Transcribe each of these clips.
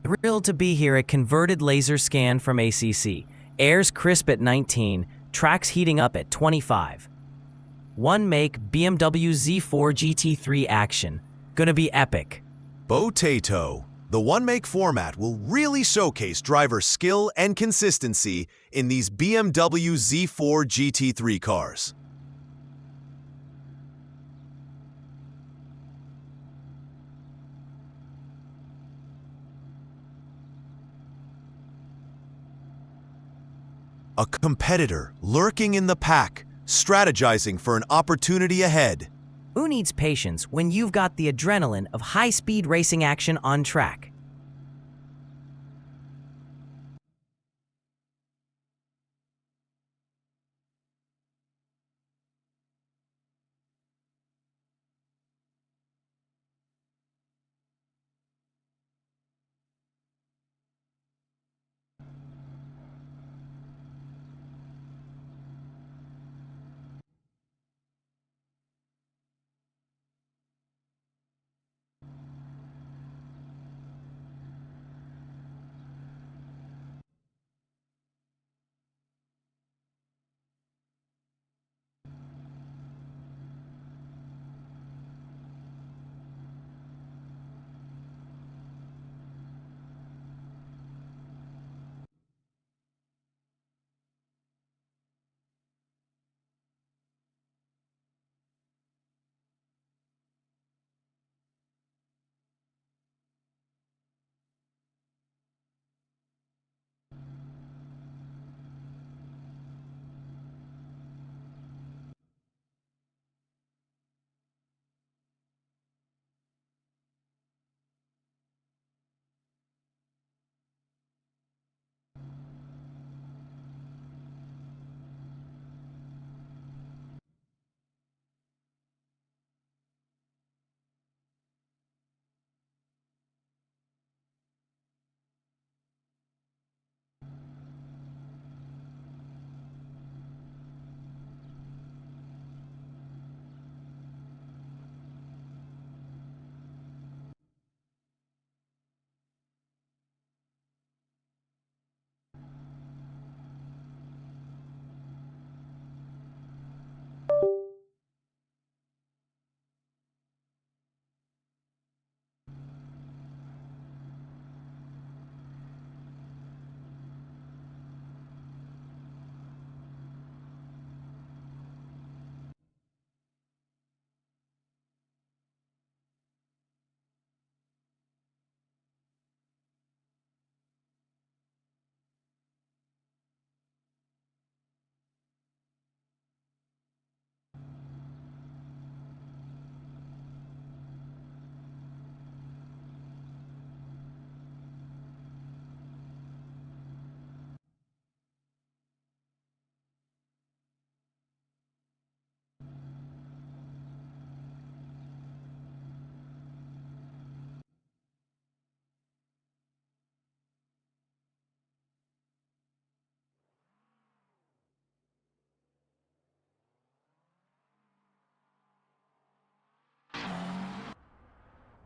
Thrilled to be here at Converted Laser Scan from ACC. Air's crisp at 19, tracks heating up at 25. One make BMW Z4 GT3 action. Gonna be epic. Potato. The one-make format will really showcase driver skill and consistency in these BMW Z4 GT3 cars. A competitor lurking in the pack, strategizing for an opportunity ahead. Who needs patience when you've got the adrenaline of high-speed racing action on track?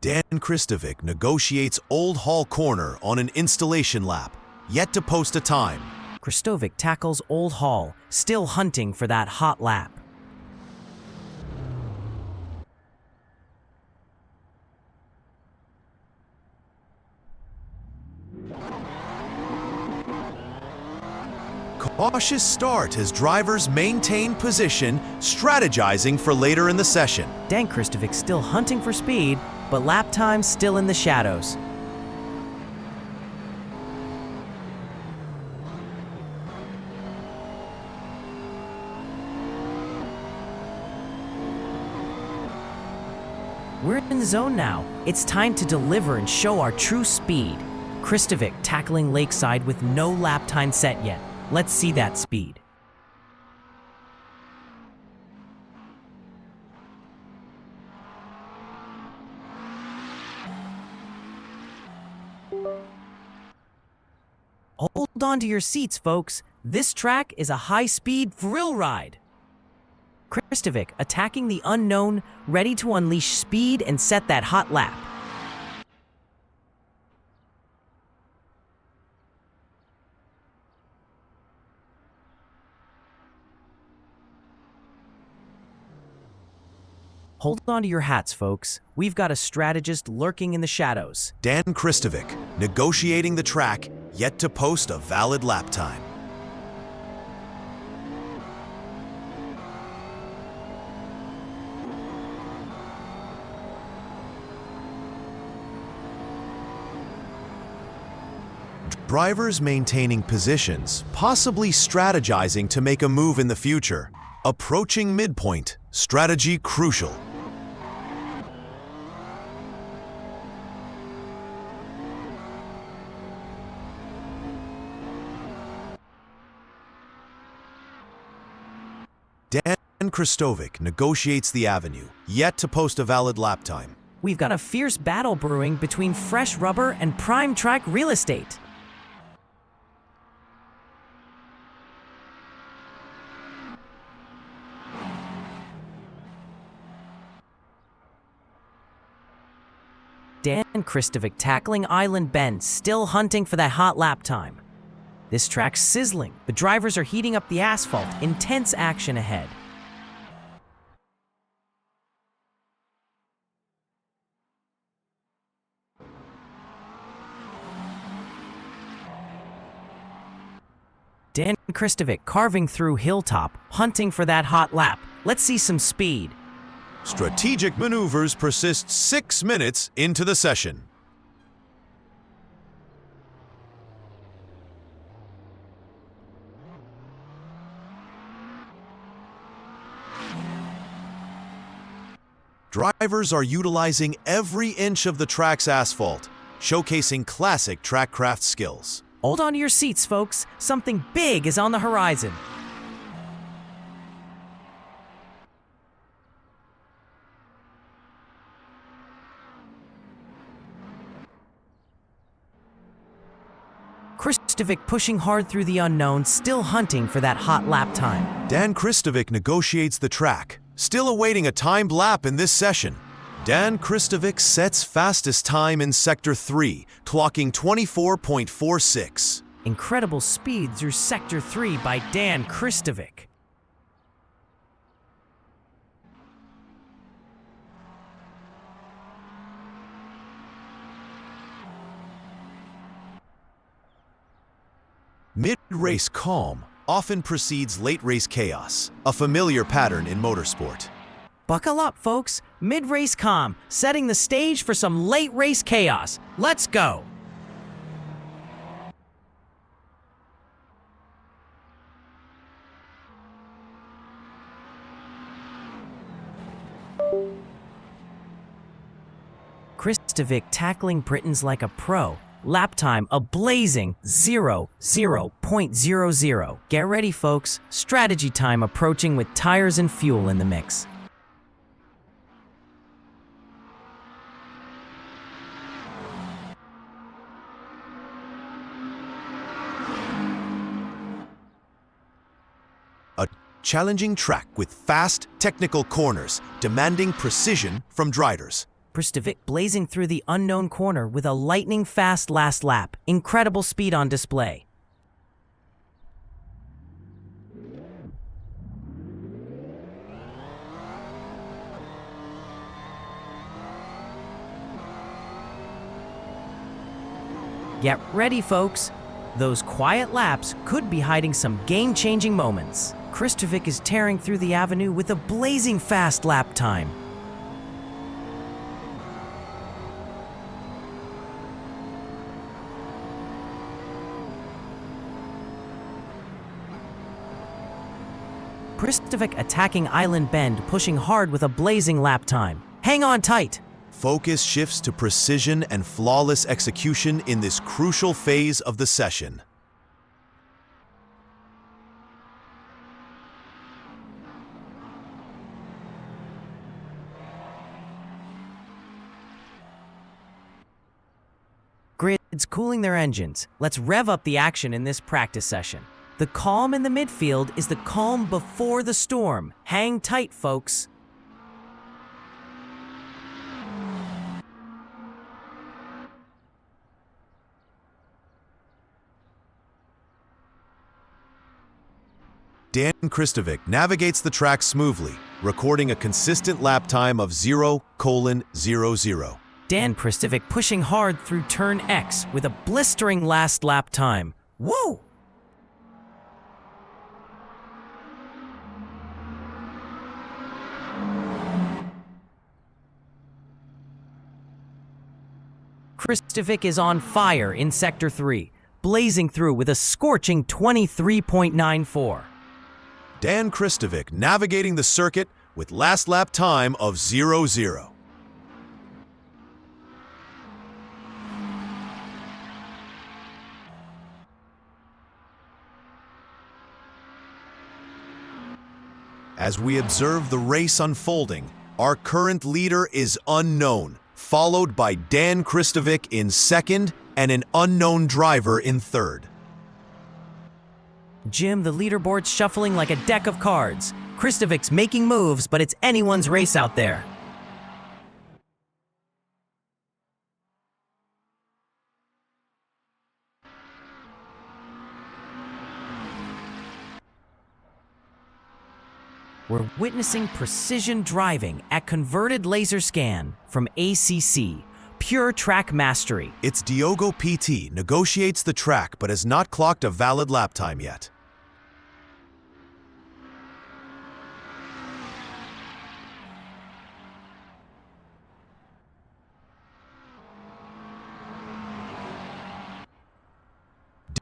Dan Kristovic negotiates Old Hall Corner on an installation lap, yet to post a time. Kristovic tackles Old Hall, still hunting for that hot lap. Cautious start as drivers maintain position, strategizing for later in the session. Dan Kristovic still hunting for speed, but lap time still in the shadows. We're in the zone now. It's time to deliver and show our true speed. Kristovic tackling Lakeside with no lap time set yet. Let's see that speed. Hold on to your seats, folks. This track is a high-speed thrill ride. Kristovic attacking the unknown, ready to unleash speed and set that hot lap. Hold on to your hats, folks. We've got a strategist lurking in the shadows. Dan Kristovic, negotiating the track, yet to post a valid lap time. Drivers maintaining positions, possibly strategizing to make a move in the future. Approaching midpoint, strategy crucial. Dan Kristovic negotiates the avenue, yet to post a valid lap time. We've got a fierce battle brewing between fresh rubber and prime track real estate. Dan Kristovic tackling Island Bend, still hunting for that hot lap time. This track's sizzling. The drivers are heating up the asphalt. Intense action ahead. Dan Kristovic carving through Hilltop, hunting for that hot lap. Let's see some speed. Strategic maneuvers persist 6 minutes into the session. Drivers are utilizing every inch of the track's asphalt, showcasing classic trackcraft skills. Hold on to your seats, folks. Something big is on the horizon. Kristovic pushing hard through the unknown, still hunting for that hot lap time. Dan Kristovic negotiates the track, still awaiting a timed lap in this session. Dan Kristovic sets fastest time in Sector 3, clocking 24.46. Incredible speed through Sector 3 by Dan Kristovic. Mid-race calm often precedes late-race chaos, a familiar pattern in motorsport. Buckle up, folks. Mid-race calm, setting the stage for some late-race chaos. Let's go. Kristovic tackling Britons like a pro. Lap time a blazing 0.00. Get ready, folks. Strategy time approaching with tires and fuel in the mix. A challenging track with fast, technical corners, demanding precision from drivers. Kristovic blazing through the unknown corner with a lightning-fast last lap. Incredible speed on display. Get ready, folks. Those quiet laps could be hiding some game-changing moments. Kristovic is tearing through the avenue with a blazing fast lap time. Kristovic attacking Island Bend, pushing hard with a blazing lap time. Hang on tight. Focus shifts to precision and flawless execution in this crucial phase of the session. Grids cooling their engines. Let's rev up the action in this practice session. The calm in the midfield is the calm before the storm. Hang tight, folks. Dan Kristovic navigates the track smoothly, recording a consistent lap time of 0:00. Dan Kristovic pushing hard through turn X with a blistering last lap time. Woo! Kristovic is on fire in Sector 3, blazing through with a scorching 23.94. Dan Kristovic navigating the circuit with last lap time of 0:00. As we observe the race unfolding, our current leader is unknown, followed by Dan Kristovic in second and an unknown driver in third. Jim, the leaderboard's shuffling like a deck of cards. Kristovic's making moves, but it's anyone's race out there. We're witnessing precision driving at converted laser scan from ACC, pure track mastery. Its Diogo PT negotiates the track but has not clocked a valid lap time yet.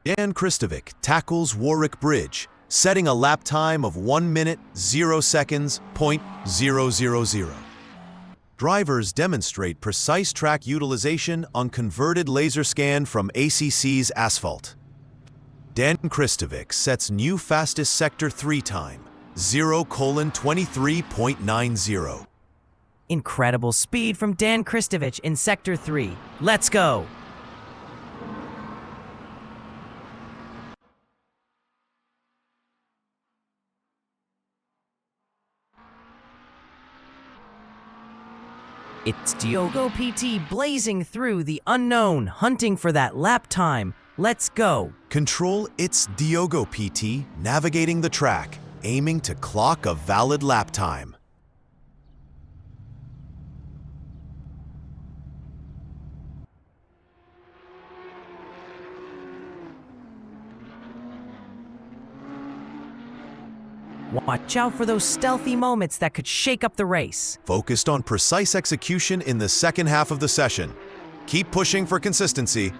Dan Kristovic tackles Warwick Bridge, setting a lap time of 1 minute, 0 seconds, .000. Drivers demonstrate precise track utilization on converted laser scan from ACC's asphalt. Dan Kristovic sets new fastest Sector 3 time, 0:23.90. Incredible speed from Dan Kristovic in Sector 3. Let's go! It's Diogo PT blazing through the unknown, hunting for that lap time. Let's go. Control its Diogo PT navigating the track, aiming to clock a valid lap time. Watch out for those stealthy moments that could shake up the race. Focused on precise execution in the second half of the session. Keep pushing for consistency.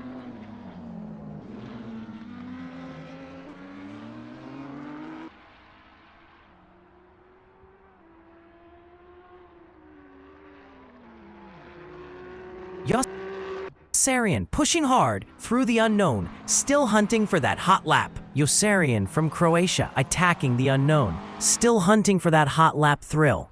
Yosarian pushing hard through the unknown, still hunting for that hot lap. Yosarian from Croatia attacking the unknown, still hunting for that hot lap thrill.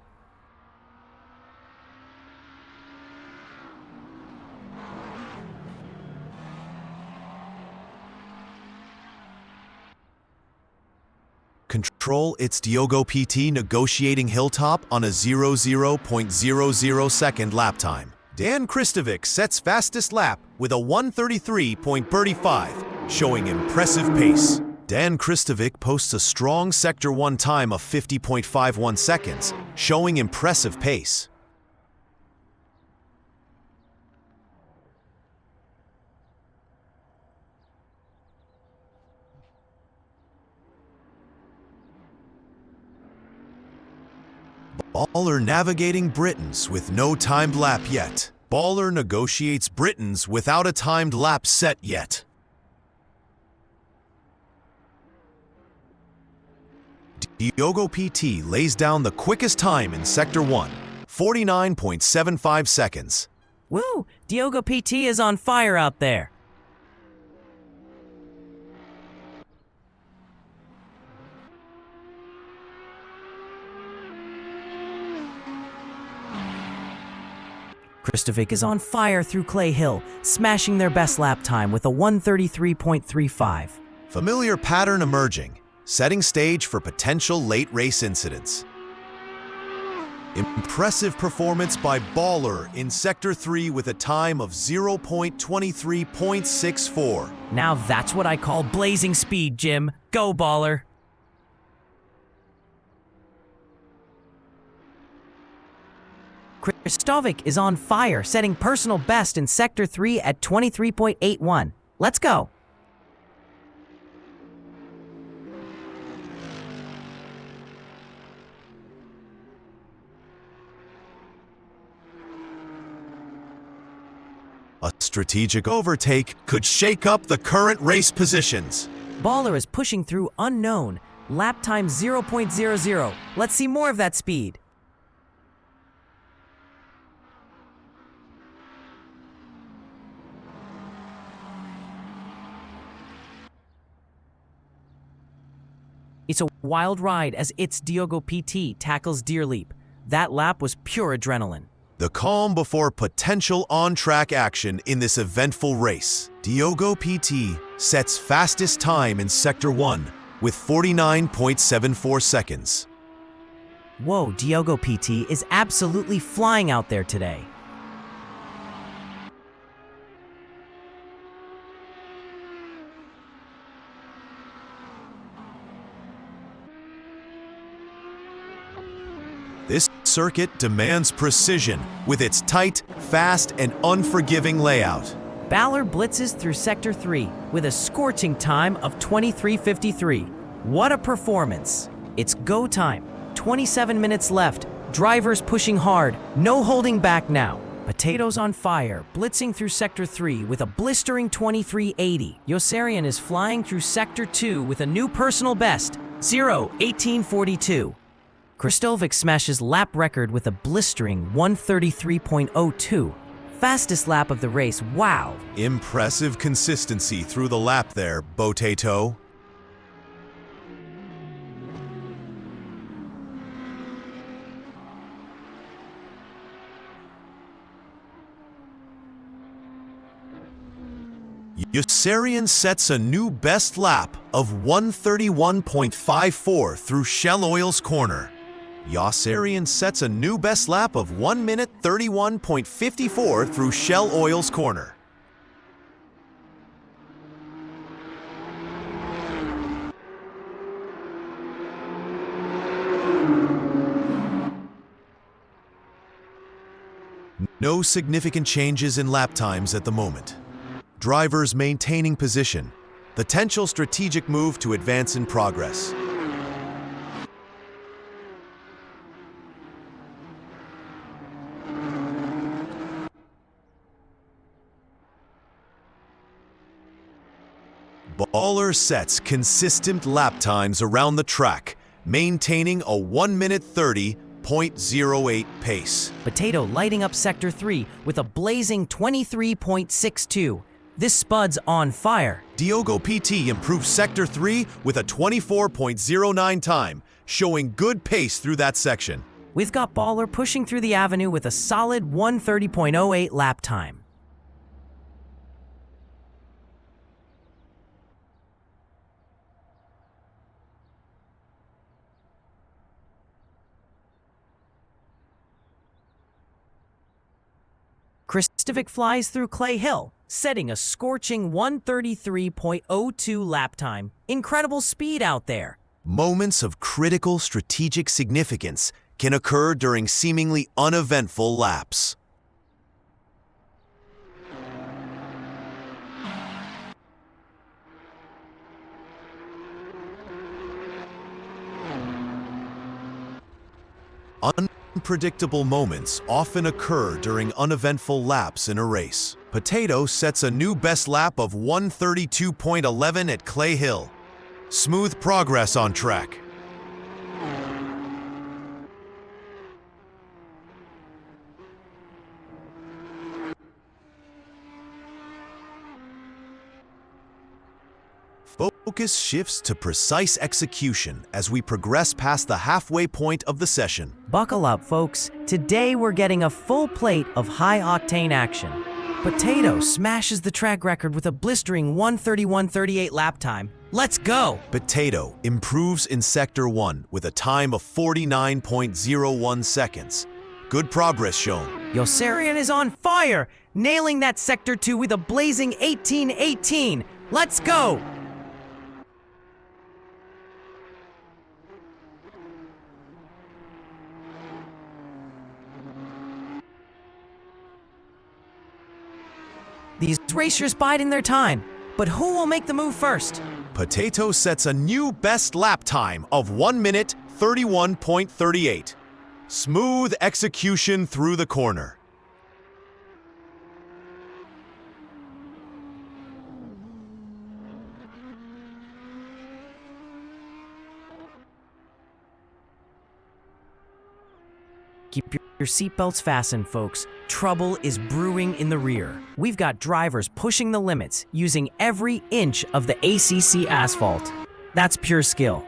Control its Diogo PT negotiating Hilltop on a 0.00 second lap time. Dan Kristovic sets fastest lap with a 1:33.35, showing impressive pace. Dan Kristovic posts a strong Sector 1 time of 50.51 seconds, showing impressive pace. Baller navigating Britons with no timed lap yet. Baller negotiates Britons without a timed lap set yet. Diogo PT lays down the quickest time in Sector 1, 49.75 seconds. Woo! Diogo PT is on fire out there. Kristovic is on fire through Clay Hill, smashing their best lap time with a 1:33.35. Familiar pattern emerging, setting stage for potential late race incidents. Impressive performance by Baller in Sector 3 with a time of 0.23.64. Now that's what I call blazing speed, Jim. Go, Baller. Kristovic is on fire, setting personal best in Sector 3 at 23.81. Let's go! A strategic overtake could shake up the current race positions. Baller is pushing through unknown. Lap time 0.00. Let's see more of that speed. It's a wild ride as its Diogo PT tackles Deer Leap. That lap was pure adrenaline. The calm before potential on-track action in this eventful race. Diogo PT sets fastest time in Sector 1 with 49.74 seconds. Whoa, Diogo PT is absolutely flying out there today. This circuit demands precision with its tight, fast, and unforgiving layout. Baller blitzes through Sector 3 with a scorching time of 23:53. What a performance! It's go time. 27 minutes left. Drivers pushing hard. No holding back now. Potatoes on fire, blitzing through Sector 3 with a blistering 23:80. Yossarian is flying through Sector 2 with a new personal best, 0:18:42. Kristovic smashes lap record with a blistering 1:33.02. Fastest lap of the race, wow! Impressive consistency through the lap there, Potato. Yossarian sets a new best lap of 1:31.54 through Shell Oil's corner. Yossarian sets a new best lap of 1 minute 31.54 through Shell Oil's corner. No significant changes in lap times at the moment. Drivers maintaining position. Potential strategic move to advance in progress. Baller sets consistent lap times around the track, maintaining a 1 minute 30.08 pace. Potato lighting up Sector 3 with a blazing 23.62. This spud's on fire. Diogo PT improves Sector 3 with a 24.09 time, showing good pace through that section. We've got Baller pushing through the avenue with a solid 1:30.08 lap time. Kristovic flies through Clay Hill, setting a scorching 1:33.02 lap time. Incredible speed out there. Moments of critical strategic significance can occur during seemingly uneventful laps. Unpredictable moments often occur during uneventful laps in a race. Potato sets a new best lap of 1:32.11 at Clay Hill. Smooth progress on track. Focus shifts to precise execution as we progress past the halfway point of the session. Buckle up, folks. Today we're getting a full plate of high-octane action. Potato smashes the track record with a blistering 1:31.38 lap time. Let's go! Potato improves in Sector 1 with a time of 49.01 seconds. Good progress shown. Yossarian is on fire, nailing that Sector 2 with a blazing 18:18. Let's go! These racers biding their time, but who will make the move first? Potato sets a new best lap time of 1 minute 31.38. Smooth execution through the corner. Keep your seatbelts fastened, folks. Trouble is brewing in the rear. We've got drivers pushing the limits, using every inch of the ACC asphalt. That's pure skill.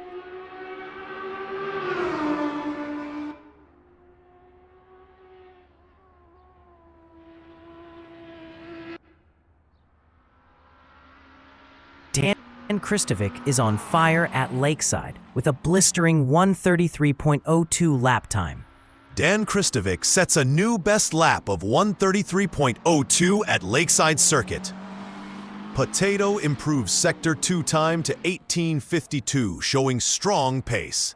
Dan Kristovic is on fire at Lakeside with a blistering 1:33.02 lap time. Dan Kristovic sets a new best lap of 1:33.02 at Lakeside Circuit. Potato improves Sector 2 time to 18:52, showing strong pace.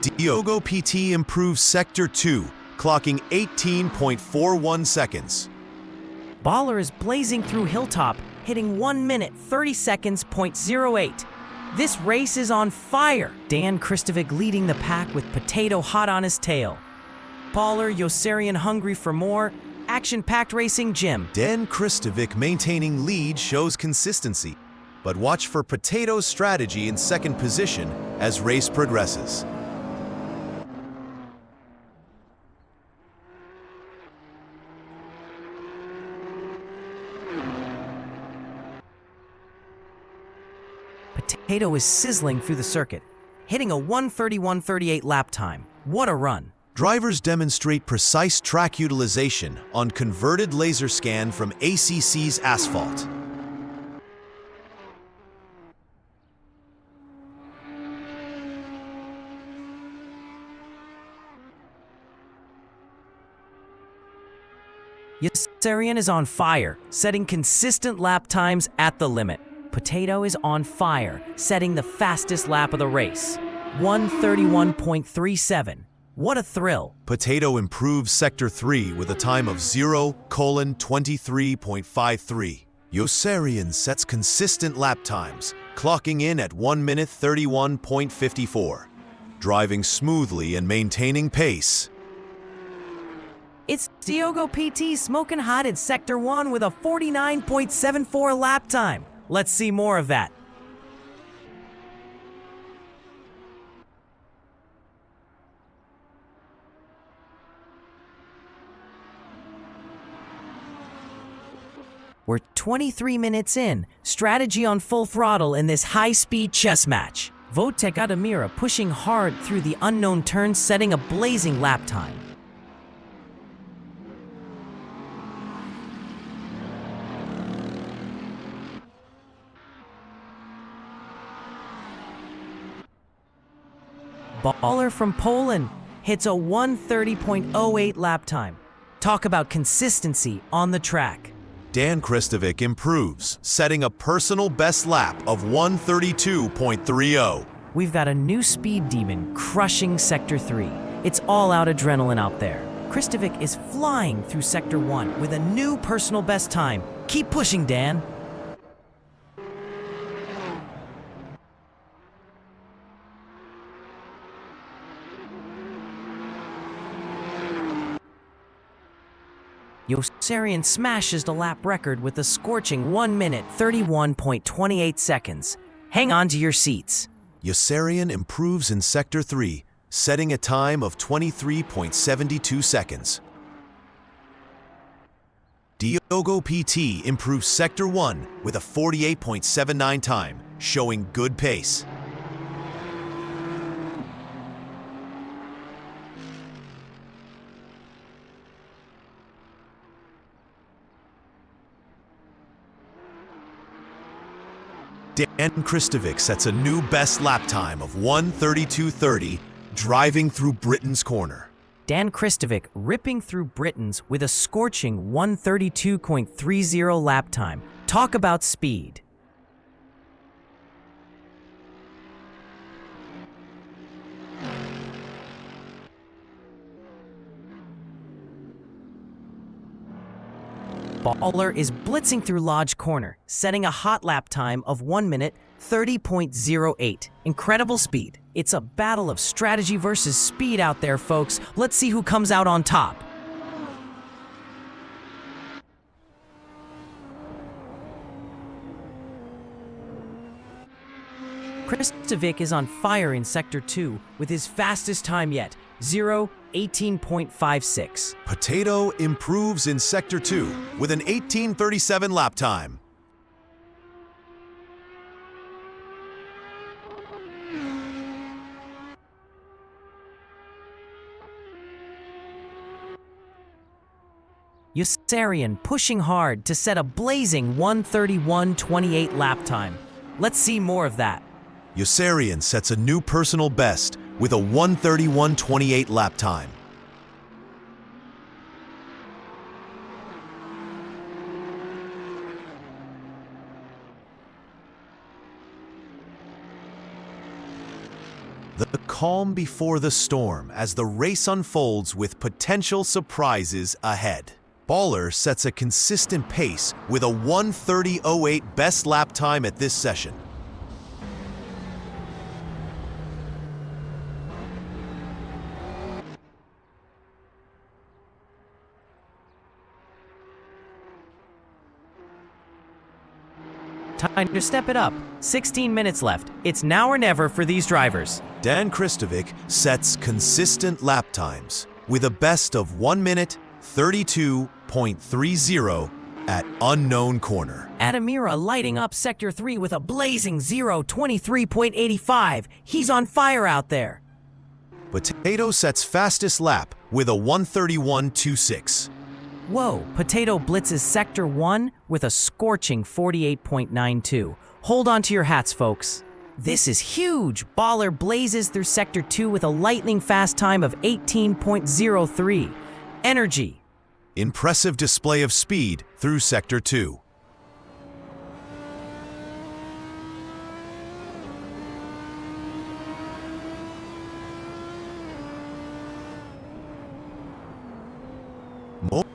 Diogo PT improves Sector 2, clocking 18.41 seconds. Baller is blazing through Hilltop, hitting 1 minute 30 seconds .08. This race is on fire. Dan Kristovic leading the pack with Potato hot on his tail. Baller, Yossarian hungry for more. Action-packed racing Jim. Dan Kristovic maintaining lead shows consistency, but watch for Potato's strategy in second position as race progresses. Potato is sizzling through the circuit, hitting a 1:31.38 lap time. What a run. Drivers demonstrate precise track utilization on converted laser scan from ACC's asphalt. Yossarian is on fire, setting consistent lap times at the limit. Potato is on fire, setting the fastest lap of the race, 1:31.37. What a thrill. Potato improves Sector 3 with a time of 0:23.53. Yossarian sets consistent lap times, clocking in at 1 minute 31.54. Driving smoothly and maintaining pace. It's Diogo PT smoking hot in Sector 1 with a 49.74 lap time. Let's see more of that. We're 23 minutes in, strategy on full throttle in this high-speed chess match. Wojtek Adamira pushing hard through the unknown turns, setting a blazing lap time. Baller from Poland hits a 1:30.08 lap time. Talk about consistency on the track. Dan Kristovic improves, setting a personal best lap of 1:32.30. We've got a new speed demon crushing Sector 3. It's all-out adrenaline out there. Kristovic is flying through Sector 1 with a new personal best time. Keep pushing, Dan. Yossarian smashes the lap record with a scorching 1 minute 31.28 seconds. Hang on to your seats. Yossarian improves in Sector 3, setting a time of 23.72 seconds. Diogo PT improves Sector 1 with a 48.79 time, showing good pace. Dan Kristovic sets a new best lap time of 1:32.30, driving through Britain's corner. Dan Kristovic ripping through Britain's with a scorching 1:32.30 lap time. Talk about speed. Baller is blitzing through Lodge Corner, setting a hot lap time of 1 minute 30.08. Incredible speed. It's a battle of strategy versus speed out there, folks. Let's see who comes out on top. Kristovic is on fire in Sector 2 with his fastest time yet, 18.56. Potato improves in Sector 2 with an 18:37 lap time. Yossarian pushing hard to set a blazing 1:31.28 lap time. Let's see more of that. Yossarian sets a new personal best with a 1:31.28 lap time. The calm before the storm as the race unfolds with potential surprises ahead. Baller sets a consistent pace with a 1:30.08 best lap time at this session. Time to step it up. 16 minutes left. It's now or never for these drivers. Dan Kristovic sets consistent lap times with a best of 1 minute 32.30 at unknown corner. Adamira lighting up Sector 3 with a blazing 0:23.85. He's on fire out there. Potato sets fastest lap with a 1:31.26. Whoa, Potato blitzes Sector 1 with a scorching 48.92. Hold on to your hats, folks. This is huge. Baller blazes through Sector 2 with a lightning fast time of 18.03. Energy. Impressive display of speed through Sector 2.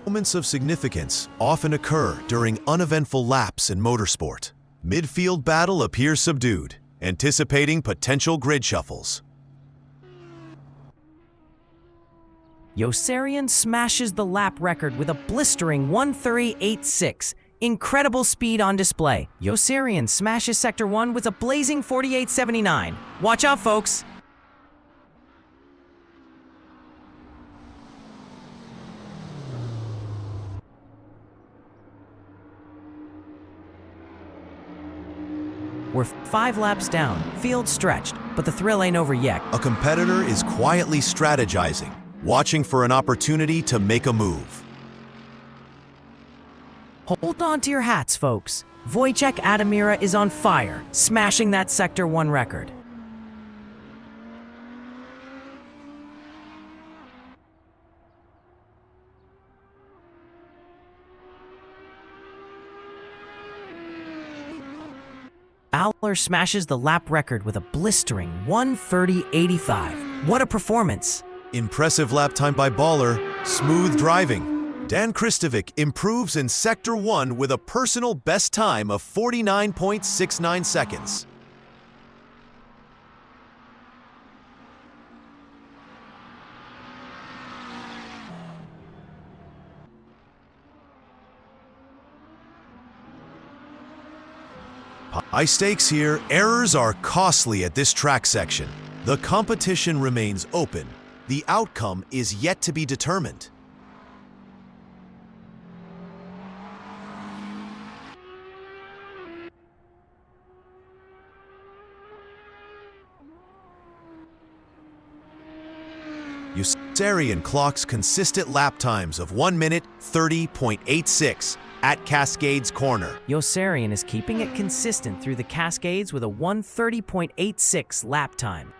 Moments of significance often occur during uneventful laps in motorsport. Midfield battle appears subdued, anticipating potential grid shuffles. Yossarian smashes the lap record with a blistering 1:30.86. Incredible speed on display. Yossarian smashes Sector 1 with a blazing 48.79. Watch out, folks. We're 5 laps down, field stretched, but the thrill ain't over yet. A competitor is quietly strategizing, watching for an opportunity to make a move. Hold on to your hats, folks. Wojciech Adamira is on fire, smashing that Sector 1 record. Baller smashes the lap record with a blistering 1:30.85. What a performance! Impressive lap time by Baller, smooth driving. Dan Kristovic improves in Sector 1 with a personal best time of 49.69 seconds. High stakes here, errors are costly at this track section. The competition remains open. The outcome is yet to be determined. Yossarian clocks consistent lap times of 1 minute 30.86 at Cascades Corner. Yossarian is keeping it consistent through the Cascades with a 1:30.86 lap time.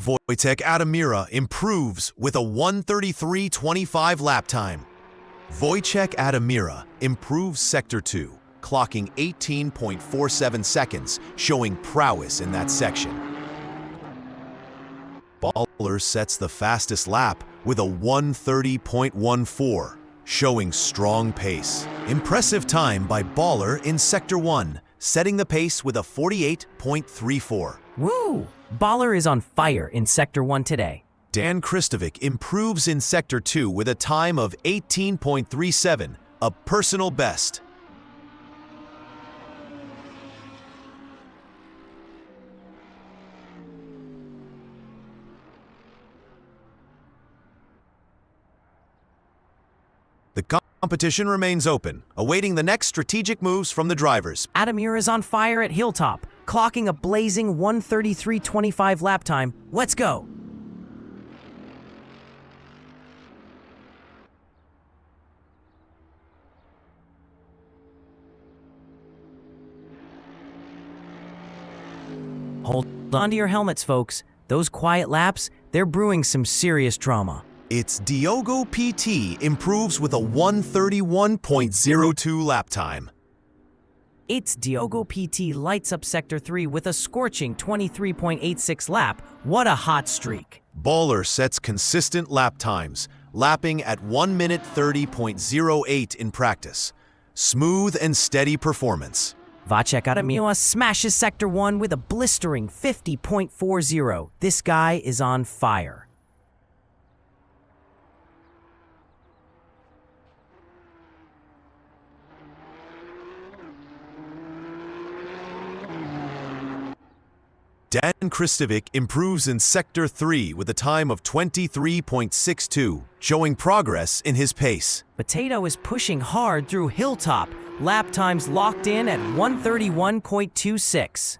Wojciech Adamira improves with a 1:33.25 lap time. Wojciech Adamira improves Sector 2, clocking 18.47 seconds, showing prowess in that section. Baller sets the fastest lap with a 1:30.14, showing strong pace. Impressive time by Baller in Sector 1, setting the pace with a 48.34. Woo! Baller is on fire in Sector 1 today. Dan Kristovic improves in Sector 2 with a time of 18.37, a personal best. The competition remains open, awaiting the next strategic moves from the drivers. Adamir is on fire at Hilltop, clocking a blazing 1:33.25 lap time. Let's go! Hold on to your helmets, folks. Those quiet laps, they're brewing some serious drama. It's Diogo PT improves with a 1:31.02 lap time. It's Diogo PT lights up Sector 3 with a scorching 23.86 lap. What a hot streak. Baller sets consistent lap times, lapping at 1:30.08 in practice. Smooth and steady performance. Vacek Adamir smashes Sector 1 with a blistering 50.40. This guy is on fire. Dan Kristovic improves in Sector 3 with a time of 23.62, showing progress in his pace. Potato is pushing hard through Hilltop. Lap times locked in at 1:31.26.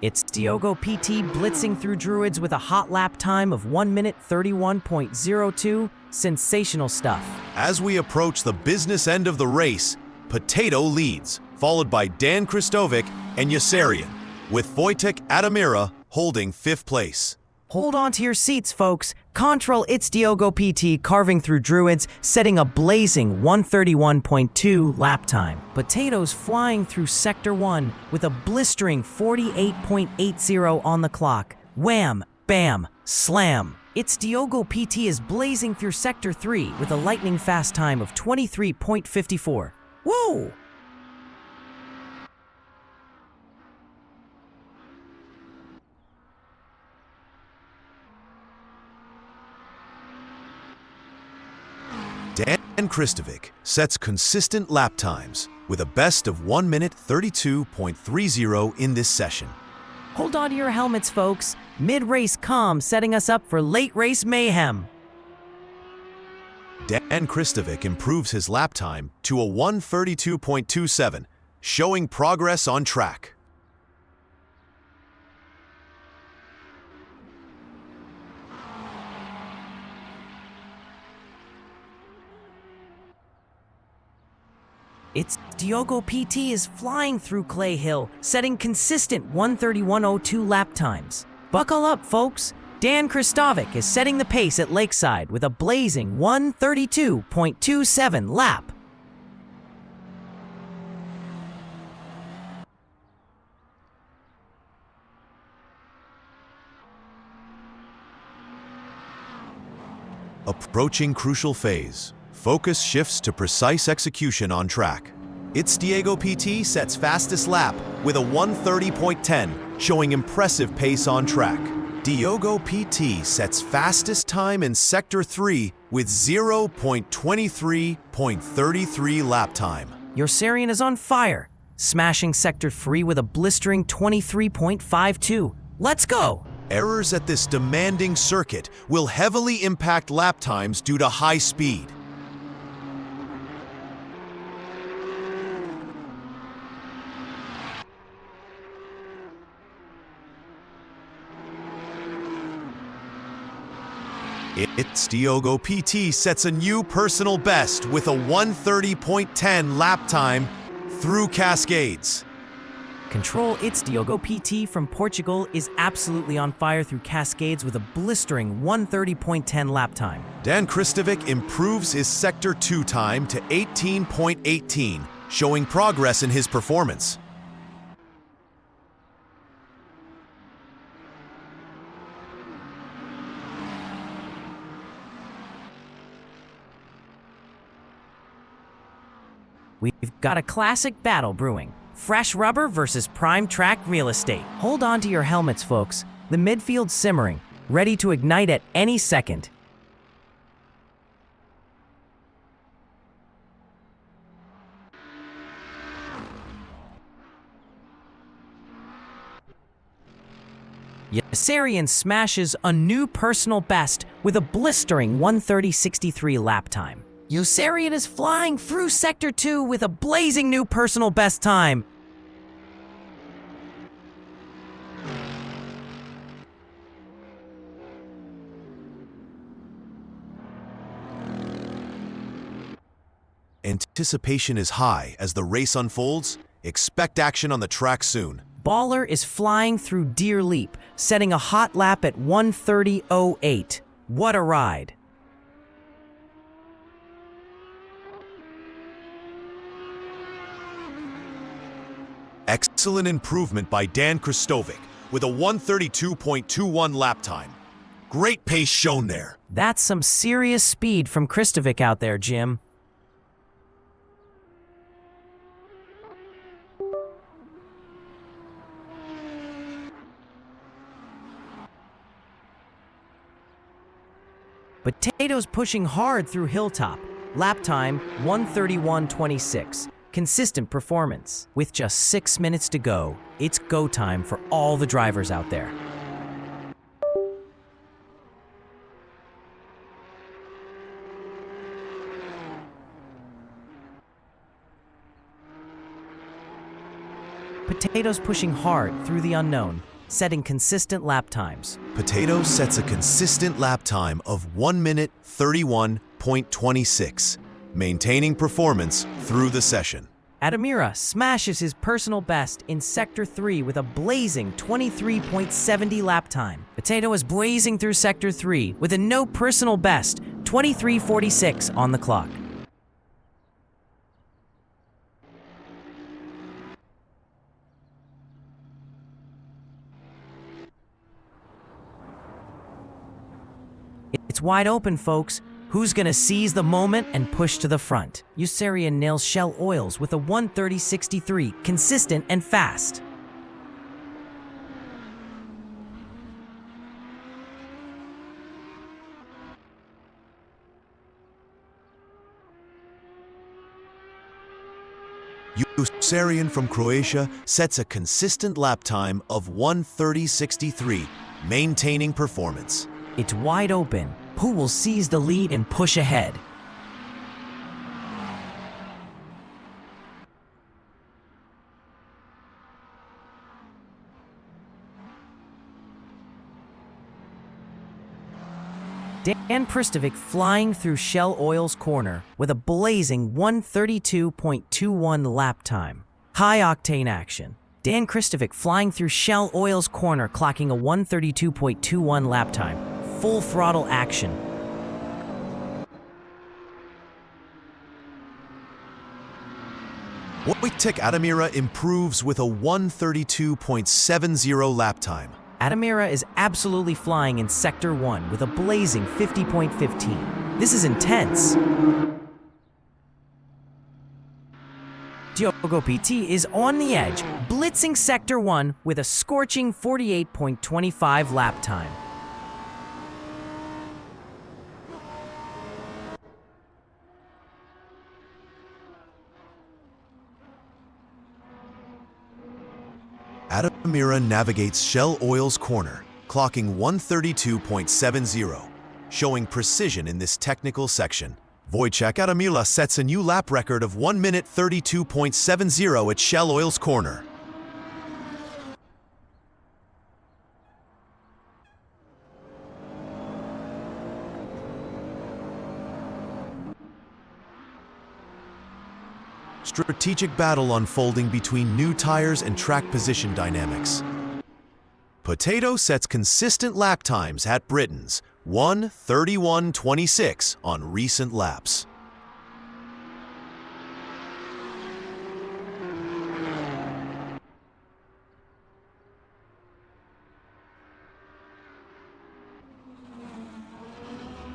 It's Diogo PT blitzing through Druids with a hot lap time of 1:31.02. Sensational stuff. As we approach the business end of the race, Potato leads, followed by Dan Kristovic and Yassarian, with Wojtek Adamira holding 5th place. Hold on to your seats, folks. Control It's Diogo PT carving through Druids, setting a blazing 1:31.2 lap time. Potatoes flying through Sector 1 with a blistering 48.80 on the clock. Wham, bam, slam. It's Diogo PT is blazing through Sector 3 with a lightning fast time of 23.54. Woo! Dan Kristovic sets consistent lap times with a best of 1:32.30 in this session. Hold on to your helmets, folks. Mid-race calm setting us up for late-race mayhem. Dan Kristovic improves his lap time to a 1:32.27, showing progress on track. It's Diogo PT is flying through Clay Hill, setting consistent 1:31.02 lap times. Buckle up, folks. Dan Kristovic is setting the pace at Lakeside with a blazing 1:32.27 lap. Approaching crucial phase. Focus shifts to precise execution on track. It's Diogo PT sets fastest lap with a 1:30.10, showing impressive pace on track. Diogo PT sets fastest time in Sector 3 with 0.23.33 lap time. Yassarian is on fire, smashing Sector 3 with a blistering 23.52. Let's go! Errors at this demanding circuit will heavily impact lap times due to high speed. It's Diogo PT sets a new personal best with a 1:30.10 lap time through Cascades. Control its Diogo PT from Portugal is absolutely on fire through Cascades with a blistering 1:30.10 lap time. Dan Kristovic improves his Sector 2 time to 18.18, showing progress in his performance. We've got a classic battle brewing. Fresh rubber versus prime track real estate. Hold on to your helmets, folks. The midfield's simmering, ready to ignite at any second. Yassarian smashes a new personal best with a blistering 1:30.63 lap time. Yassarian is flying through Sector 2 with a blazing new personal best time. Anticipation is high as the race unfolds. Expect action on the track soon. Baller is flying through Deer Leap, setting a hot lap at 1:30.08. What a ride! Excellent improvement by Dan Kristovic with a 1:32.21 lap time. Great pace shown there. That's some serious speed from Kristovic out there, Jim. Potatoes pushing hard through Hilltop. Lap time 1:31.26. Consistent performance. With just 6 minutes to go, it's go time for all the drivers out there. Potatoes pushing hard through the unknown, setting consistent lap times. Potato sets a consistent lap time of 1 minute 31.26, maintaining performance through the session. Adamira smashes his personal best in Sector 3 with a blazing 23.70 lap time. Potato is blazing through Sector 3 with a no personal best, 23.46 on the clock. It's wide open, folks. Who's gonna seize the moment and push to the front? Yassarian nails Shell Oils with a 1:30.63, consistent and fast. Yassarian from Croatia sets a consistent lap time of 1:30.63, maintaining performance. It's wide open. Who will seize the lead and push ahead? Dan Kristovic flying through Shell Oil's corner with a blazing 1:32.21 lap time. High-octane action. Dan Kristovic flying through Shell Oil's corner, clocking a 1:32.21 lap time. Full throttle action. Wojtek Adamira improves with a 1:32.70 lap time. Adamira is absolutely flying in Sector 1 with a blazing 50.15. This is intense. Diogo PT is on the edge, blitzing Sector 1 with a scorching 48.25 lap time. Adamira navigates Shell Oil's corner, clocking 1:32.70, showing precision in this technical section. Wojtek Adamira sets a new lap record of 1 minute 32.70 at Shell Oil's corner. Strategic battle unfolding between new tires and track position dynamics. Potato sets consistent lap times at Britain's 1:31.26 on recent laps.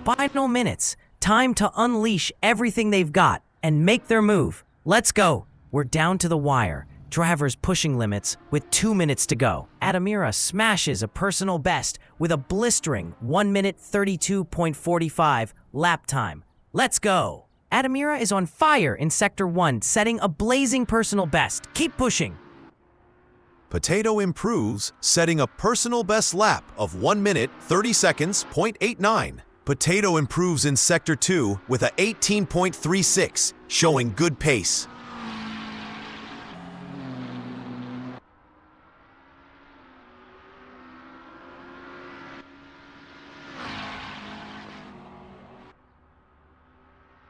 Final minutes. Time to unleash everything they've got and make their move. Let's go. We're down to the wire. Drivers pushing limits with 2 minutes to go. Adamira smashes a personal best with a blistering 1 minute 32.45 lap time. Let's go. Adamira is on fire in Sector 1, setting a blazing personal best. Keep pushing. Potato improves, setting a personal best lap of 1 minute 30 seconds, .89. Potato improves in Sector 2 with a 18.36, showing good pace.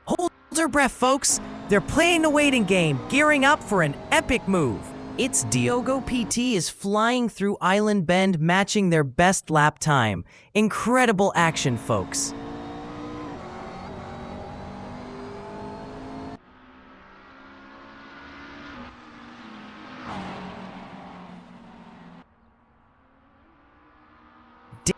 Hold your breath, folks. They're playing the waiting game, gearing up for an epic move. It's Diogo PT is flying through Island Bend, matching their best lap time. Incredible action, folks.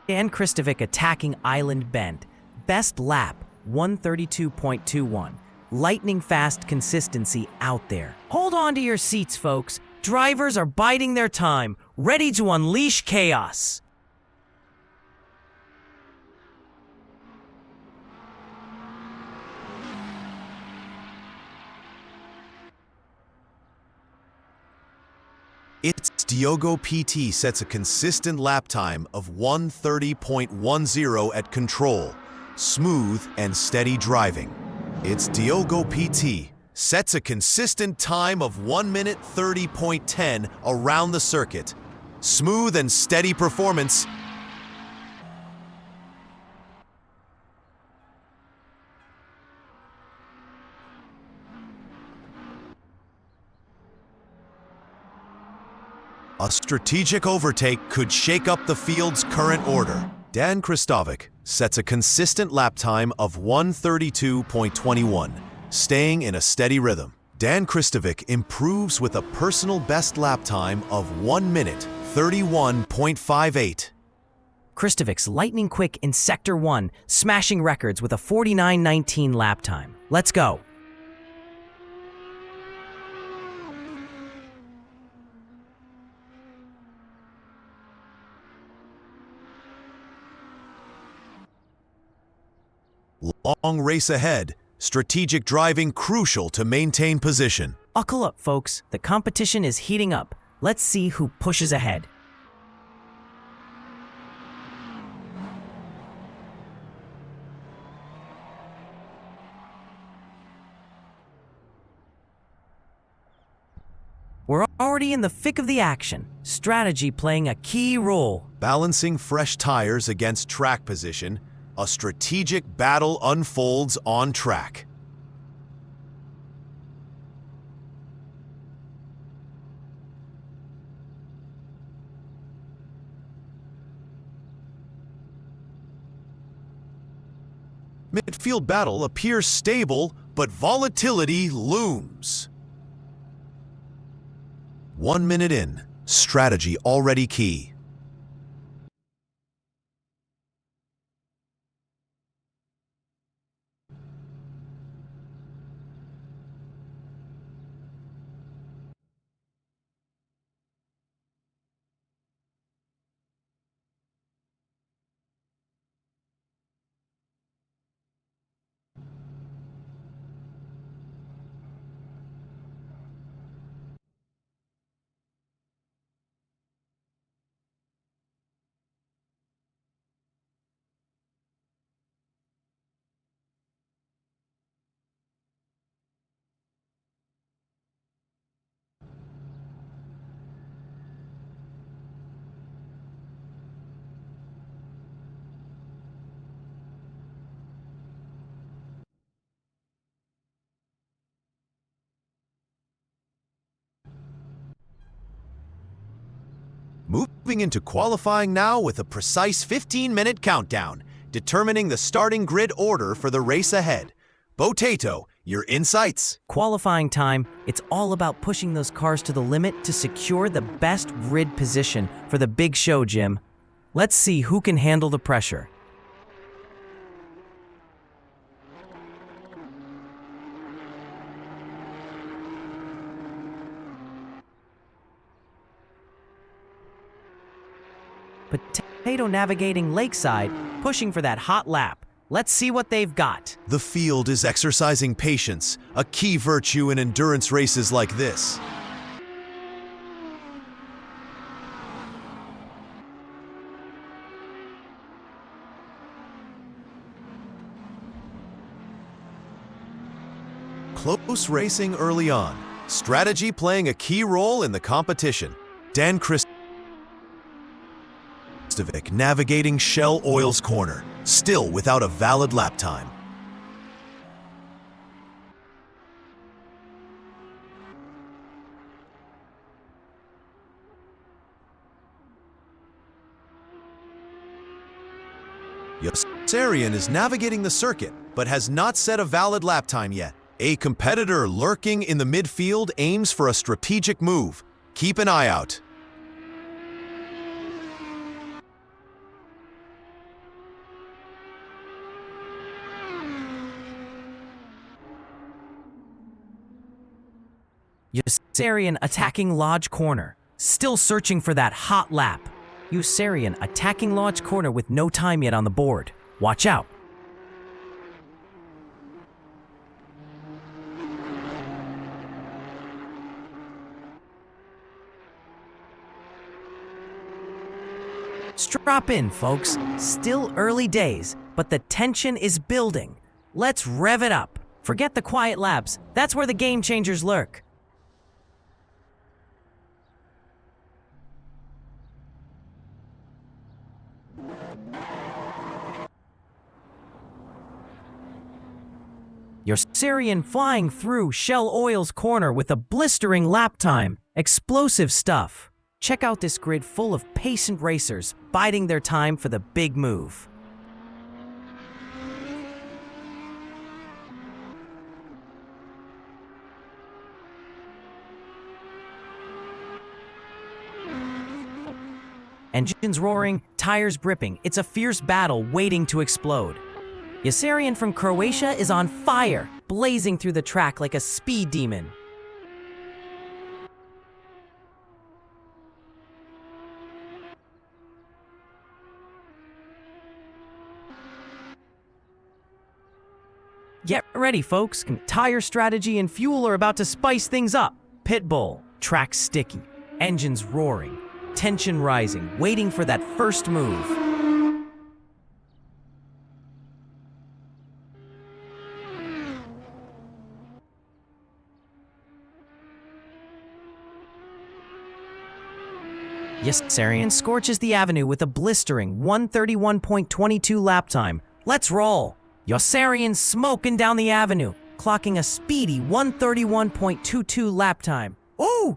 Dan Kristovic attacking Island Bend. Best lap, 132.21. Lightning fast consistency out there. Hold on to your seats, folks. Drivers are biding their time, ready to unleash chaos. It's Diogo PT sets a consistent lap time of 1:30.10 at control. Smooth and steady driving. It's Diogo PT sets a consistent time of 1 minute 30.10 around the circuit. Smooth and steady performance. A strategic overtake could shake up the field's current order. Dan Kristovic sets a consistent lap time of 1:32.21, staying in a steady rhythm. Dan Kristovic improves with a personal best lap time of 1 minute 31.58. Kristovic's lightning quick in Sector 1, smashing records with a 49.19 lap time. Let's go. Long race ahead, strategic driving crucial to maintain position. Buckle up, folks. The competition is heating up. Let's see who pushes ahead. We're already in the thick of the action. Strategy playing a key role. Balancing fresh tires against track position, a strategic battle unfolds on track. Midfield battle appears stable, but volatility looms. 1 minute in, strategy already key. Moving into qualifying now with a precise 15-minute countdown, determining the starting grid order for the race ahead. Potato, your insights. Qualifying time, it's all about pushing those cars to the limit to secure the best grid position for the big show, Jim. Let's see who can handle the pressure. Potato navigating lakeside, pushing for that hot lap. Let's see what they've got. The field is exercising patience, a key virtue in endurance races like this. Close racing early on, strategy playing a key role in the competition. Dan Kristovic navigating Shell Oil's corner, still without a valid lap time. Yossarian is navigating the circuit, but has not set a valid lap time yet. A competitor lurking in the midfield aims for a strategic move. Keep an eye out. Yossarian attacking Lodge corner, still searching for that hot lap. Yossarian attacking Lodge corner with no time yet on the board. Watch out. Strap in, folks. Still early days, but the tension is building. Let's rev it up. Forget the quiet laps. That's where the game changers lurk. Yossarian flying through Shell Oil's corner with a blistering lap time. Explosive stuff. Check out this grid full of patient racers, biding their time for the big move. Engines roaring, tires gripping. It's a fierce battle waiting to explode. Yossarian from Croatia is on fire, blazing through the track like a speed demon. Get ready, folks. Tire strategy and fuel are about to spice things up. Pit bull, track sticky, engines roaring, tension rising, waiting for that first move. Yossarian scorches the avenue with a blistering 131.22 lap time. Let's roll. Yossarian smoking down the avenue, clocking a speedy 131.22 lap time. Ooh!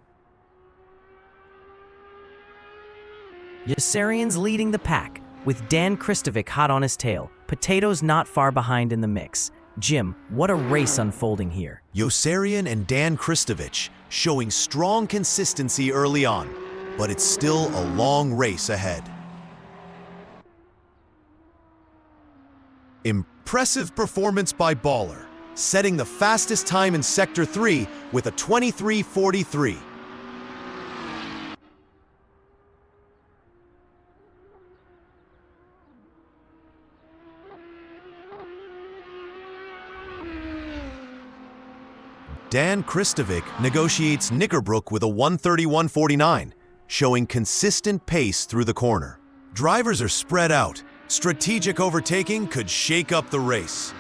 Yossarian's leading the pack, with Dan Kristovic hot on his tail. Potato's not far behind in the mix. Jim, what a race unfolding here. Yossarian and Dan Kristovic showing strong consistency early on, but it's still a long race ahead. Impressive performance by Baller, setting the fastest time in Sector 3 with a 23:43. Dan Kristovic negotiates Knickerbrook with a 131.49, showing consistent pace through the corner. Drivers are spread out. Strategic overtaking could shake up the race.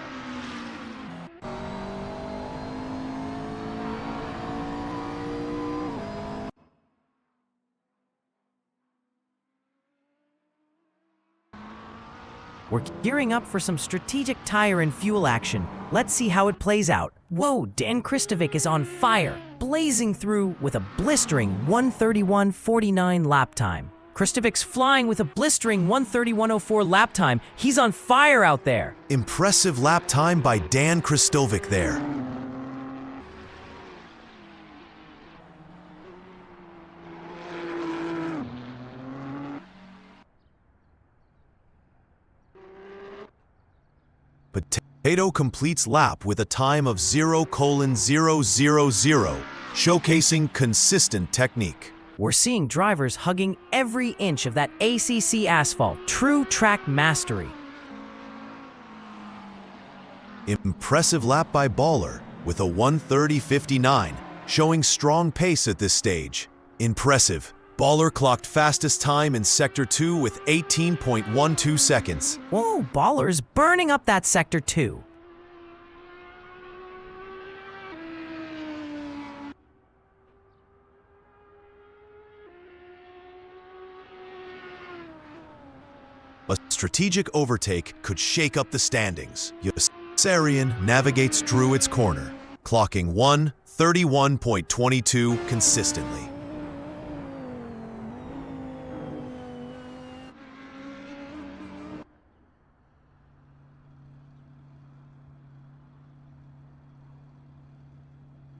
We're gearing up for some strategic tire and fuel action. Let's see how it plays out. Whoa, Dan Kristovic is on fire, blazing through with a blistering 131.49 lap time. Kristovic's flying with a blistering 1:31.04 lap time. He's on fire out there. Impressive lap time by Dan Kristovic there. Potato completes lap with a time of 0:000, showcasing consistent technique. We're seeing drivers hugging every inch of that ACC asphalt. True track mastery. Impressive lap by Baller with a 1:30.59, showing strong pace at this stage. Impressive. Baller clocked fastest time in Sector 2 with 18.12 seconds. Whoa, Baller's burning up that Sector 2. A strategic overtake could shake up the standings. Yossarian navigates Druid's corner, clocking 1:31.22 consistently.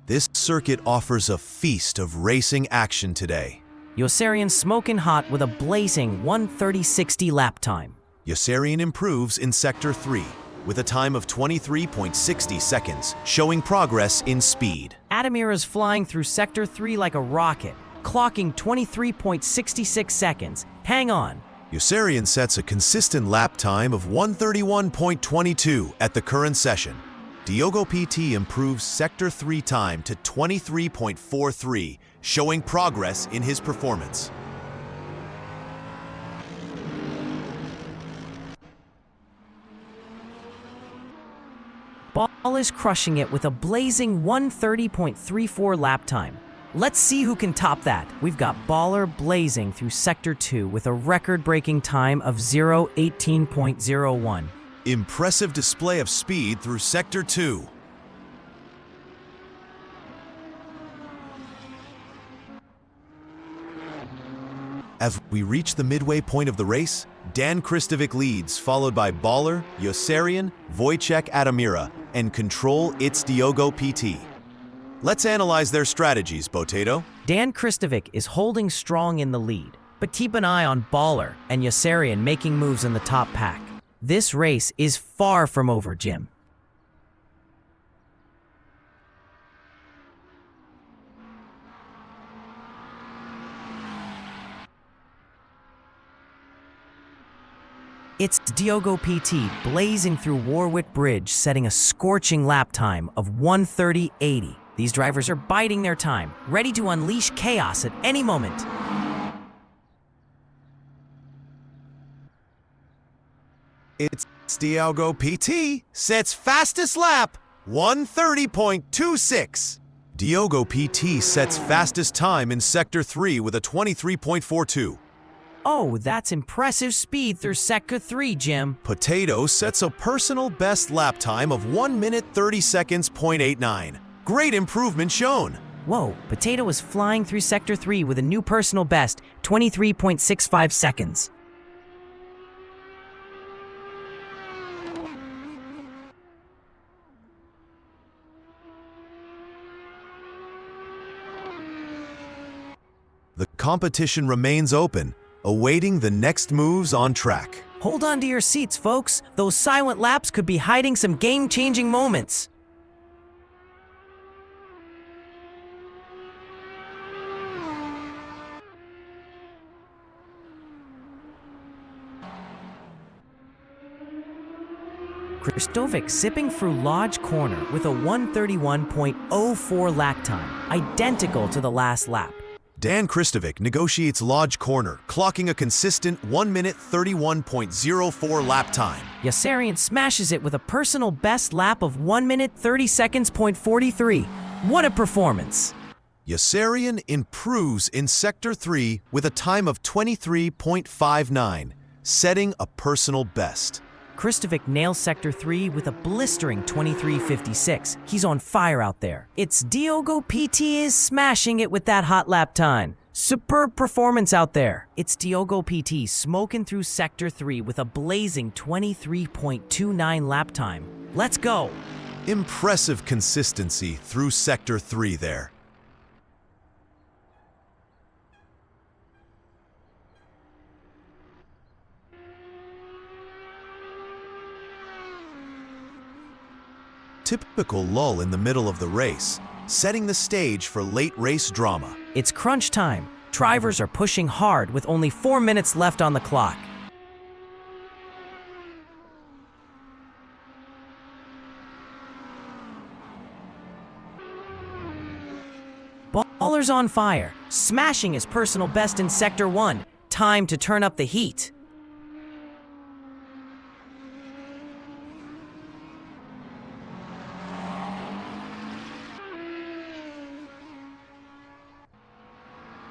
This circuit offers a feast of racing action today. Yossarian smoking hot with a blazing 1:30.60 lap time. Yossarian improves in Sector 3 with a time of 23.60 seconds, showing progress in speed. Adamira's flying through Sector 3 like a rocket, clocking 23.66 seconds. Hang on. Yossarian sets a consistent lap time of 1:31.22 at the current session. Diogo PT improves Sector 3 time to 23.43, showing progress in his performance. Ball is crushing it with a blazing 1:30.34 lap time. Let's see who can top that. We've got Baller blazing through Sector 2 with a record-breaking time of 0:18.01. Impressive display of speed through Sector 2. As we reach the midway point of the race, Dan Kristovic leads, followed by Baller, Yossarian, Wojciech Adamira, and Control It's Diogo PT. Let's analyze their strategies, Potato. Dan Kristovic is holding strong in the lead, but keep an eye on Baller and Yossarian making moves in the top pack. This race is far from over, Jim. It's Diogo PT blazing through Warwick Bridge, setting a scorching lap time of 1:30.80. These drivers are biding their time, ready to unleash chaos at any moment. It's Diogo PT sets fastest lap, 1:30.26. Diogo PT sets fastest time in Sector 3 with a 23.42. Oh, that's impressive speed through Sector 3, Jim. Potato sets a personal best lap time of 1 minute 30 seconds.89. Great improvement shown. Whoa, Potato is flying through Sector 3 with a new personal best, 23.65 seconds. The competition remains open, awaiting the next moves on track. Hold on to your seats, folks. Those silent laps could be hiding some game-changing moments. Kristovic sipping through Lodge Corner with a 1:31.04 lap time, identical to the last lap. Dan Kristovic negotiates Lodge Corner, clocking a consistent 1 minute 31.04 lap time. Yossarian smashes it with a personal best lap of 1 minute 30 seconds.43. What a performance! Yossarian improves in Sector 3 with a time of 23.59, setting a personal best. Kristovic nails Sector 3 with a blistering 23.56. He's on fire out there. It's Diogo PT is smashing it with that hot lap time. Superb performance out there. It's Diogo PT smoking through Sector 3 with a blazing 23.29 lap time. Let's go! Impressive consistency through Sector 3 there. Typical lull in the middle of the race, setting the stage for late race drama. It's crunch time. Drivers are pushing hard with only 4 minutes left on the clock. Baller's on fire, smashing his personal best in Sector 1. Time to turn up the heat.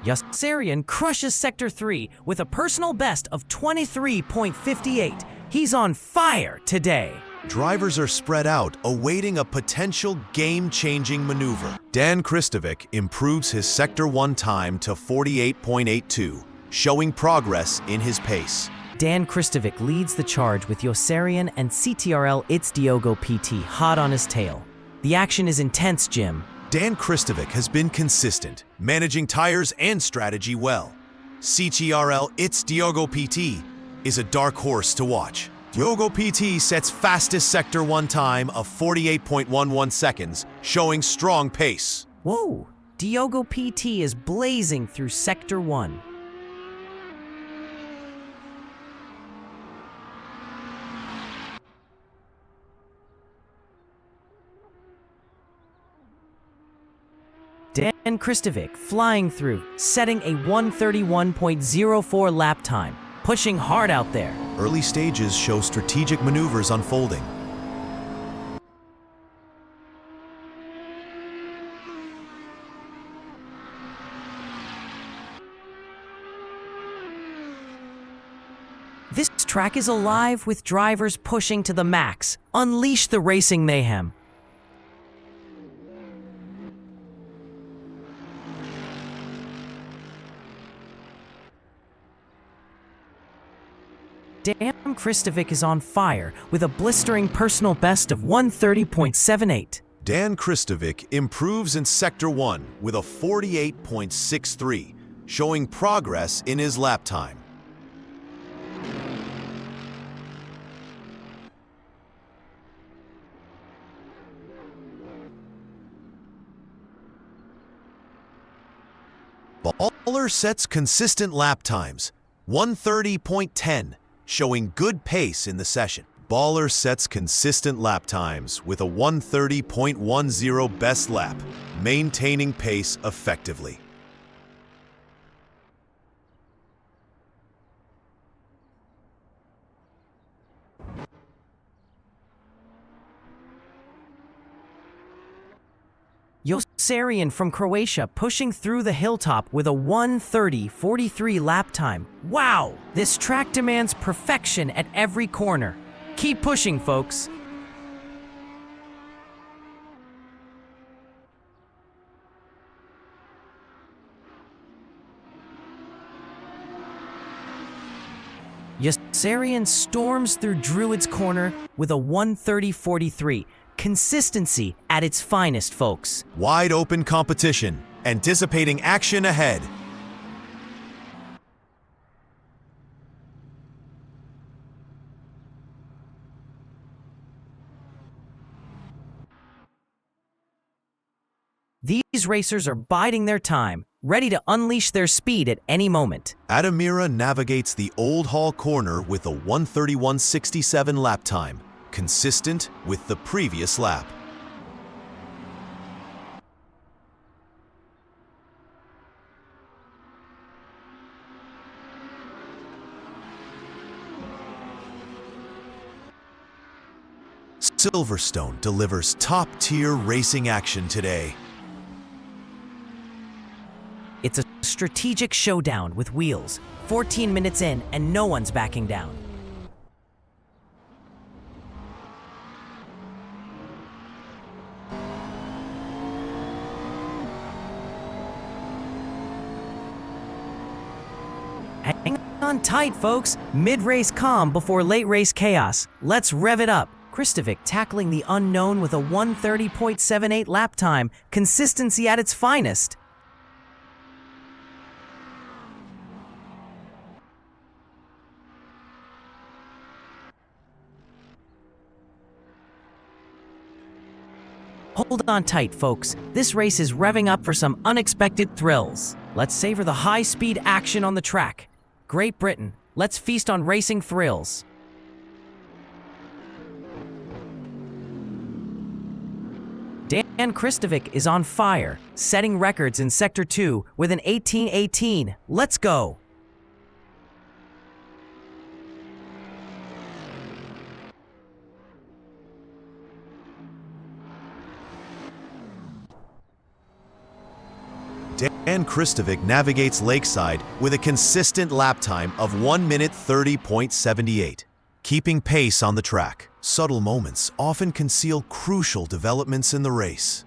Yossarian crushes Sector 3 with a personal best of 23.58. He's on fire today. Drivers are spread out, awaiting a potential game-changing maneuver. Dan Kristovic improves his Sector 1 time to 48.82, showing progress in his pace. Dan Kristovic leads the charge with Yossarian and CTRL It's Diogo PT hot on his tail. The action is intense, Jim. Dan Kristovic has been consistent, managing tires and strategy well. CTRL It's Diogo PT is a dark horse to watch. Diogo PT sets fastest Sector 1 time of 48.11 seconds, showing strong pace. Whoa! Diogo PT is blazing through Sector 1. Dan Kristovic flying through, setting a 1:31.04 lap time, pushing hard out there. Early stages show strategic maneuvers unfolding. This track is alive with drivers pushing to the max. Unleash the racing mayhem. Dan Kristovic is on fire with a blistering personal best of 1:30.78. Dan Kristovic improves in Sector 1 with a 48.63, showing progress in his lap time. Baller sets consistent lap times, 1:30.10, showing good pace in the session. Baller sets consistent lap times with a 1:30.10 best lap, maintaining pace effectively. Yossarian from Croatia pushing through the hilltop with a 1:30.43 lap time. Wow! This track demands perfection at every corner. Keep pushing, folks. Yossarian storms through Druid's Corner with a 1:30.43. Consistency at its finest, folks. Wide open competition, anticipating action ahead. These racers are biding their time, ready to unleash their speed at any moment. Adamira navigates the Old Hall Corner with a 1:31.67 lap time, consistent with the previous lap. Silverstone delivers top-tier racing action today. It's a strategic showdown with wheels. 14 minutes in and no one's backing down. Hang on tight, folks. Mid-race calm before late-race chaos. Let's rev it up. Kristovic tackling the unknown with a 1:30.78 lap time. Consistency at its finest. Hold on tight, folks. This race is revving up for some unexpected thrills. Let's savor the high-speed action on the track. Great Britain, let's feast on racing thrills. Dan Kristovic is on fire, setting records in Sector 2 with an 18:18. Let's go! Dan Kristovic navigates Lakeside with a consistent lap time of 1 minute 30.78, keeping pace on the track. Subtle moments often conceal crucial developments in the race.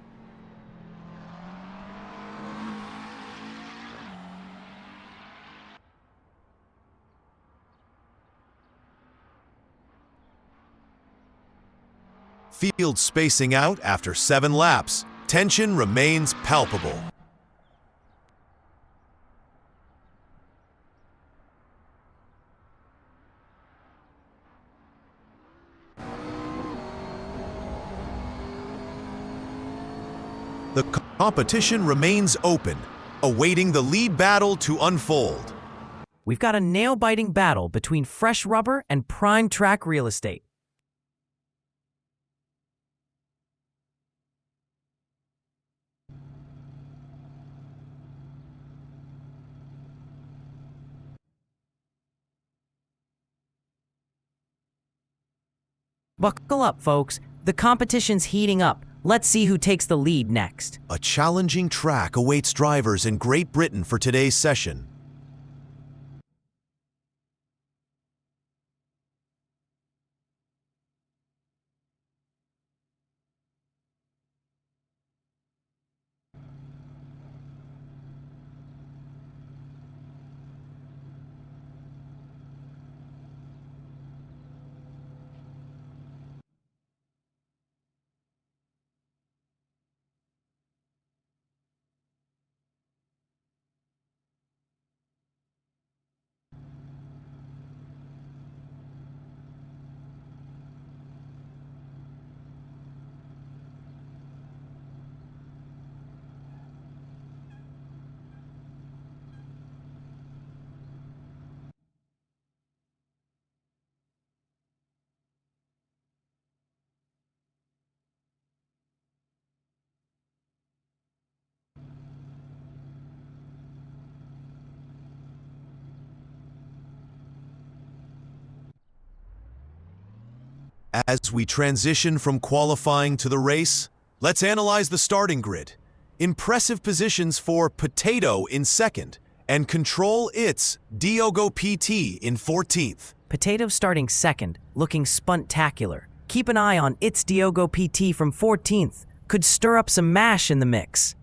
Field spacing out after 7 laps. Tension remains palpable. The competition remains open, awaiting the lead battle to unfold. We've got a nail-biting battle between fresh rubber and prime track real estate. Buckle up, folks. The competition's heating up. Let's see who takes the lead next. A challenging track awaits drivers in Great Britain for today's session. As we transition from qualifying to the race, let's analyze the starting grid. Impressive positions for Potato in second, and Control It's Diogo PT in 14th. Potato starting second, looking spuntacular. Keep an eye on It's Diogo PT from 14th. Could stir up some mash in the mix.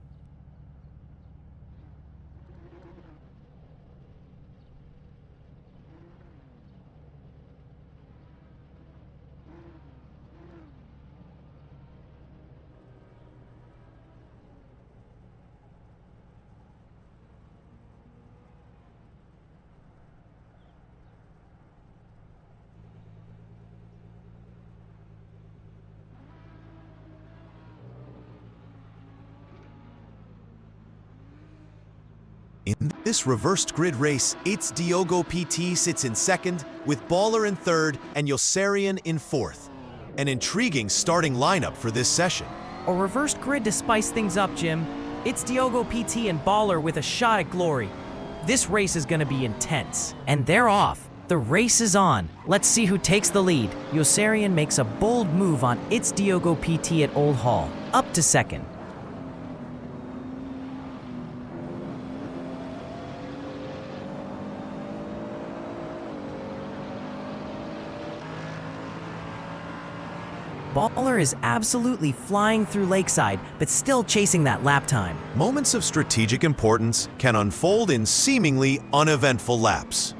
In this reversed grid race, It's Diogo PT sits in second, with Baller in third and Yossarian in fourth. An intriguing starting lineup for this session. A reversed grid to spice things up, Jim. It's Diogo PT and Baller with a shot at glory. This race is gonna be intense. And they're off. The race is on. Let's see who takes the lead. Yossarian makes a bold move on It's Diogo PT at Old Hall, up to second. Baller is absolutely flying through Lakeside, but still chasing that lap time. Moments of strategic importance can unfold in seemingly uneventful laps.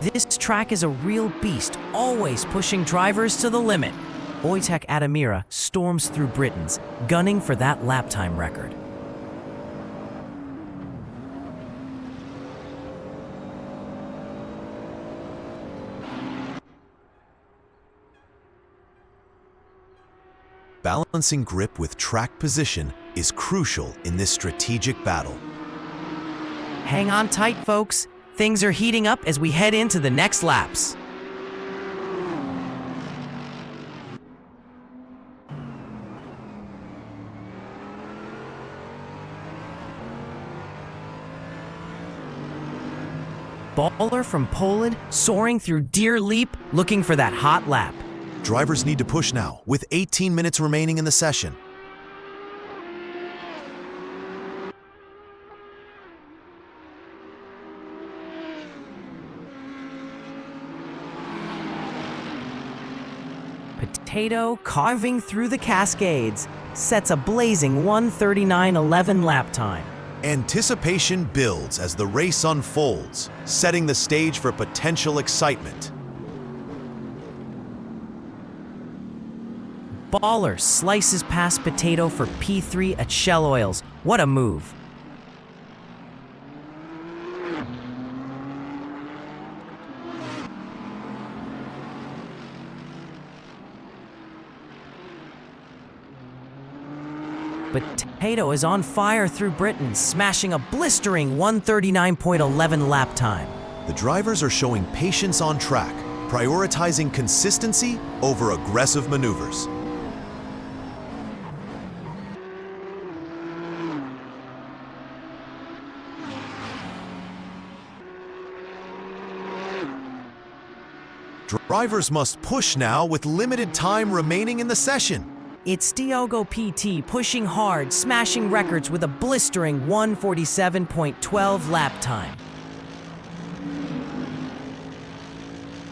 This track is a real beast, always pushing drivers to the limit. Wojtek Adamira storms through Britons, gunning for that lap time record. Balancing grip with track position is crucial in this strategic battle. Hang on tight, folks. Things are heating up as we head into the next laps. Baller from Poland soaring through Deer Leap, looking for that hot lap. Drivers need to push now, with 18 minutes remaining in the session. Potato carving through the Cascades sets a blazing 1:39.11 lap time. Anticipation builds as the race unfolds, setting the stage for potential excitement. Baller slices past Potato for P3 at Shell Oils. What a move. Potato is on fire through Britain, smashing a blistering 1:39.11 lap time. The drivers are showing patience on track, prioritizing consistency over aggressive maneuvers. Drivers must push now with limited time remaining in the session. It's Diogo PT pushing hard, smashing records with a blistering 1:47.12 lap time.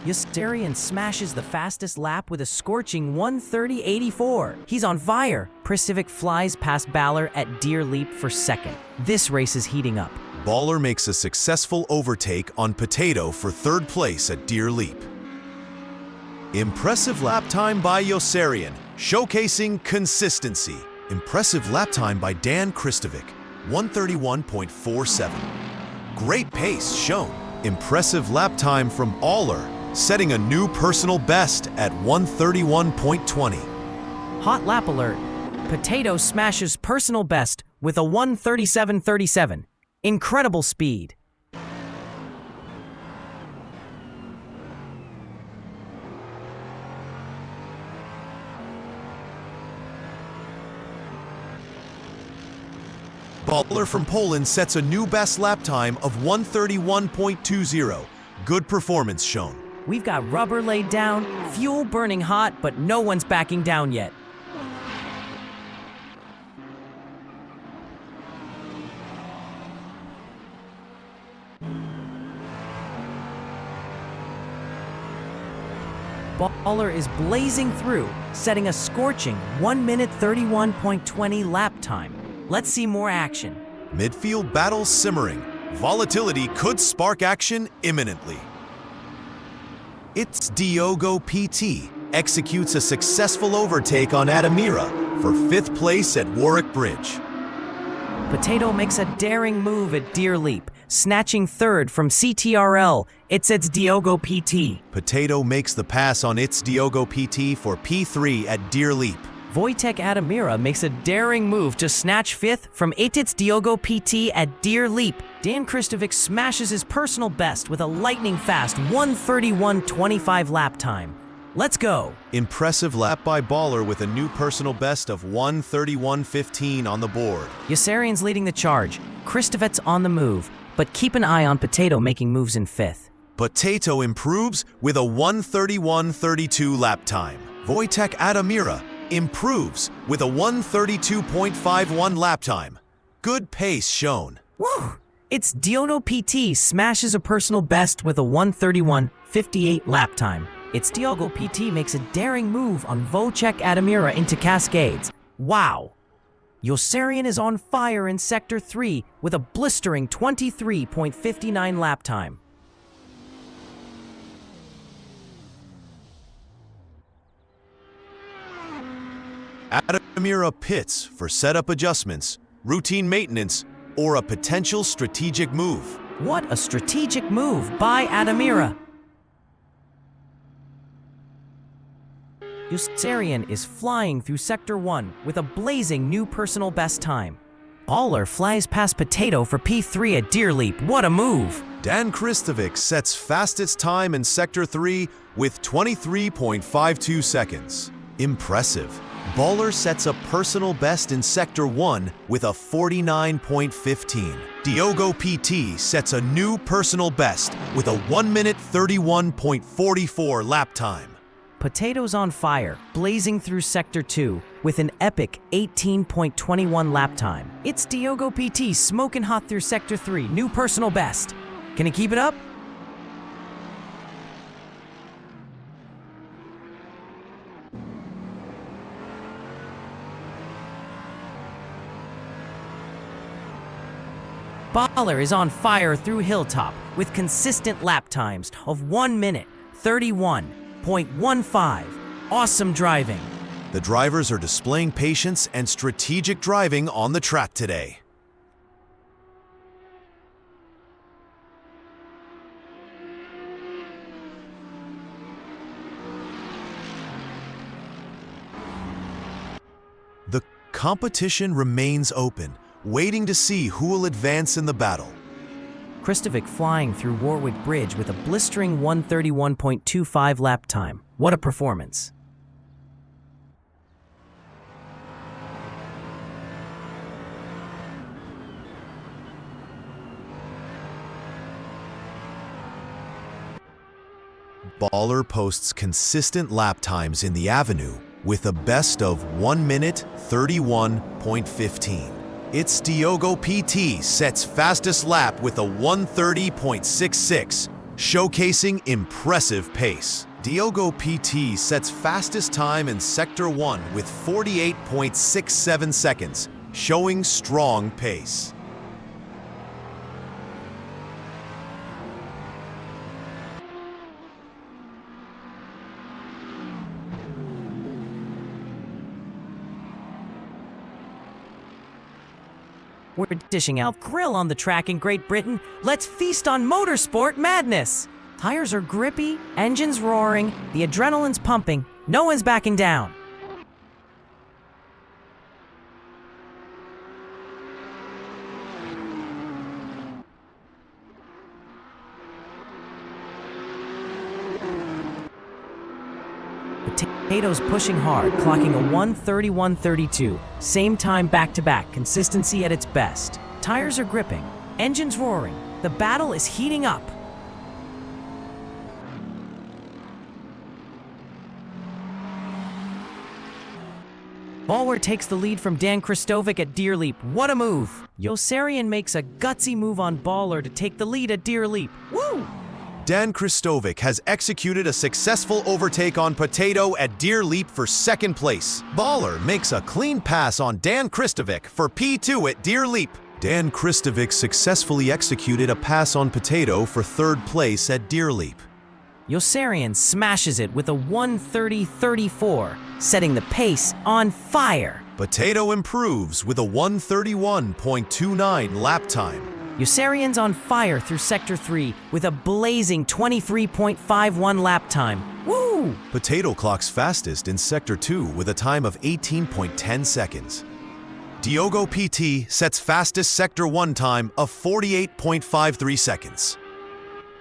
Yossarian smashes the fastest lap with a scorching 1:30.84. He's on fire. Pristovic flies past Baller at Deer Leap for second. This race is heating up. Baller makes a successful overtake on Potato for third place at Deer Leap. Impressive lap time by Yossarian, showcasing consistency. Impressive lap time by Dan Kristovic, 1:31.47. Great pace shown. Impressive lap time from Baller, setting a new personal best at 1:31.20. Hot lap alert. Potato smashes personal best with a 1:37.37. Incredible speed. Baller from Poland sets a new best lap time of 1:31.20. Good performance shown. We've got rubber laid down, fuel burning hot, but no one's backing down yet. Baller is blazing through, setting a scorching 1:31.20 lap time. Let's see more action. Midfield battle simmering. Volatility could spark action imminently. It's Diogo PT executes a successful overtake on Adamira for fifth place at Warwick Bridge. Potato makes a daring move at Deer Leap, snatching third from CTRL. It's Diogo PT. Potato makes the pass on It's Diogo PT for P3 at Deer Leap. Wojtek Adamira makes a daring move to snatch fifth from It's Diogo PT at Deer Leap. Dan Kristovic smashes his personal best with a lightning-fast 1:31.25 lap time. Let's go. Impressive lap by Baller with a new personal best of 1:31.15 on the board. Yossarian's leading the charge. Kristovic's on the move, but keep an eye on Potato making moves in fifth. Potato improves with a 1:31.32 lap time. Wojtek Adamira improves with a 1:32.51 lap time. Good pace shown. Woo! It's Diogo PT smashes a personal best with a 1:31.58 lap time. It's Diogo PT makes a daring move on Wojciech Adamira into Cascades. Wow! Yossarian is on fire in Sector 3 with a blistering 23.59 lap time. Adamira pits for setup adjustments, routine maintenance, or a potential strategic move. What a strategic move by Adamira! Yossarian is flying through Sector 1 with a blazing new personal best time. Baller flies past Potato for P3 at Deer Leap. What a move! Dan Kristovic sets fastest time in Sector 3 with 23.52 seconds. Impressive. Baller sets a personal best in Sector 1 with a 49.15. Diogo PT sets a new personal best with a 1 minute 31.44 lap time. Potato's on fire, blazing through Sector 2 with an epic 18.21 lap time. It's Diogo PT smoking hot through Sector 3, new personal best. Can he keep it up? Baller is on fire through Hilltop with consistent lap times of 1 minute 31.15. Awesome driving. The drivers are displaying patience and strategic driving on the track today. The competition remains open, waiting to see who will advance in the battle. Kristovic flying through Warwick Bridge with a blistering 1:31.25 lap time. What a performance. Baller posts consistent lap times in the Avenue with a best of 1 minute 31.15. It's Diogo PT sets fastest lap with a 1:30.66, showcasing impressive pace. Diogo PT sets fastest time in Sector 1 with 48.67 seconds, showing strong pace. We're dishing out grill on the track in Great Britain. Let's feast on motorsport madness. Tires are grippy, engines roaring, the adrenaline's pumping. No one's backing down. Potato's pushing hard, clocking a 1:31.32. Same time back-to-back, consistency at its best. Tires are gripping, engines roaring. The battle is heating up. Baller takes the lead from Dan Kristovic at Deer Leap. What a move! Yossarian makes a gutsy move on Baller to take the lead at Deer Leap. Woo! Dan Kristovic has executed a successful overtake on Potato at Deer Leap for second place. Baller makes a clean pass on Dan Kristovic for P2 at Deer Leap. Dan Kristovic successfully executed a pass on Potato for third place at Deer Leap. Yossarian smashes it with a 1:30.34, setting the pace on fire. Potato improves with a 1:31.29 lap time. Yossarian's on fire through Sector 3 with a blazing 23.51 lap time. Woo! Potato clocks fastest in Sector 2 with a time of 18.10 seconds. Diogo PT sets fastest Sector 1 time of 48.53 seconds.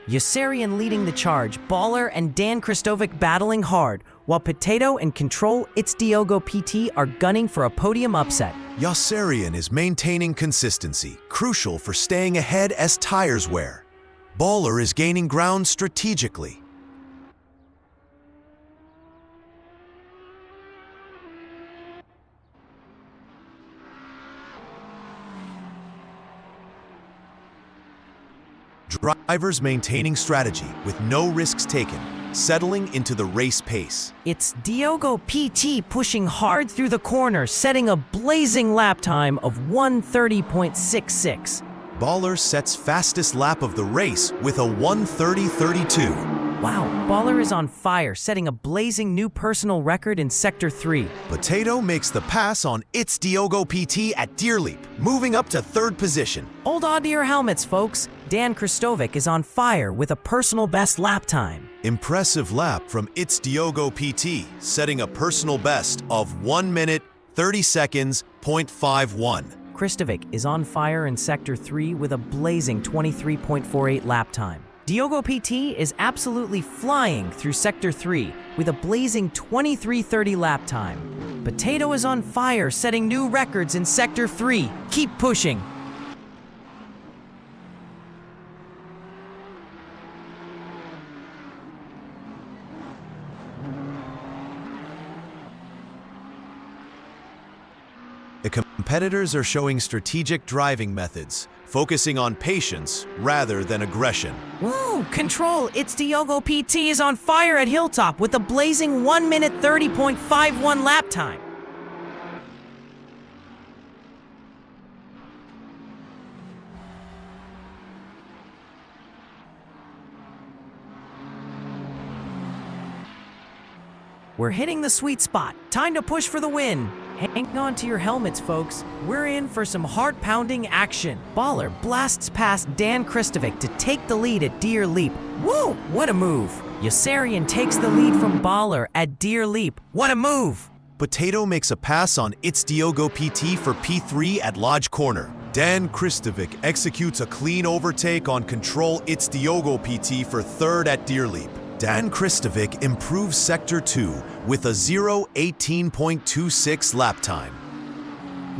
Yossarian leading the charge, Baller and Dan Kristovic battling hard, while Potato and Control It's Diogo PT are gunning for a podium upset. Yossarian is maintaining consistency, crucial for staying ahead as tires wear. Baller is gaining ground strategically. Drivers maintaining strategy with no risks taken, settling into the race pace. It's Diogo PT pushing hard through the corner, setting a blazing lap time of 1:30.66. Baller sets fastest lap of the race with a 1:30.32. Wow, Baller is on fire, setting a blazing new personal record in Sector 3. Potato makes the pass on It's Diogo PT at Deer Leap, moving up to third position. Hold on to your helmets, folks. Dan Kristovic is on fire with a personal best lap time. Impressive lap from It's Diogo PT, setting a personal best of 1 minute, 30 seconds, .51. Kristovic is on fire in Sector 3 with a blazing 23.48 lap time. Diogo PT is absolutely flying through Sector 3 with a blazing 23:30 lap time. Potato is on fire, setting new records in Sector 3. Keep pushing. The competitors are showing strategic driving methods, focusing on patience rather than aggression. Woo! Control! It's Diogo PT is on fire at Hilltop with a blazing 1 minute 30.51 lap time. We're hitting the sweet spot. Time to push for the win. Hang on to your helmets, folks. We're in for some heart-pounding action. Baller blasts past Dan Kristovic to take the lead at Deer Leap. Woo! What a move. Yossarian takes the lead from Baller at Deer Leap. What a move. Potato makes a pass on It's Diogo PT for P3 at Lodge Corner. Dan Kristovic executes a clean overtake on Control It's Diogo PT for third at Deer Leap. Dan Kristovic improves Sector 2 with a 0:18.26 lap time.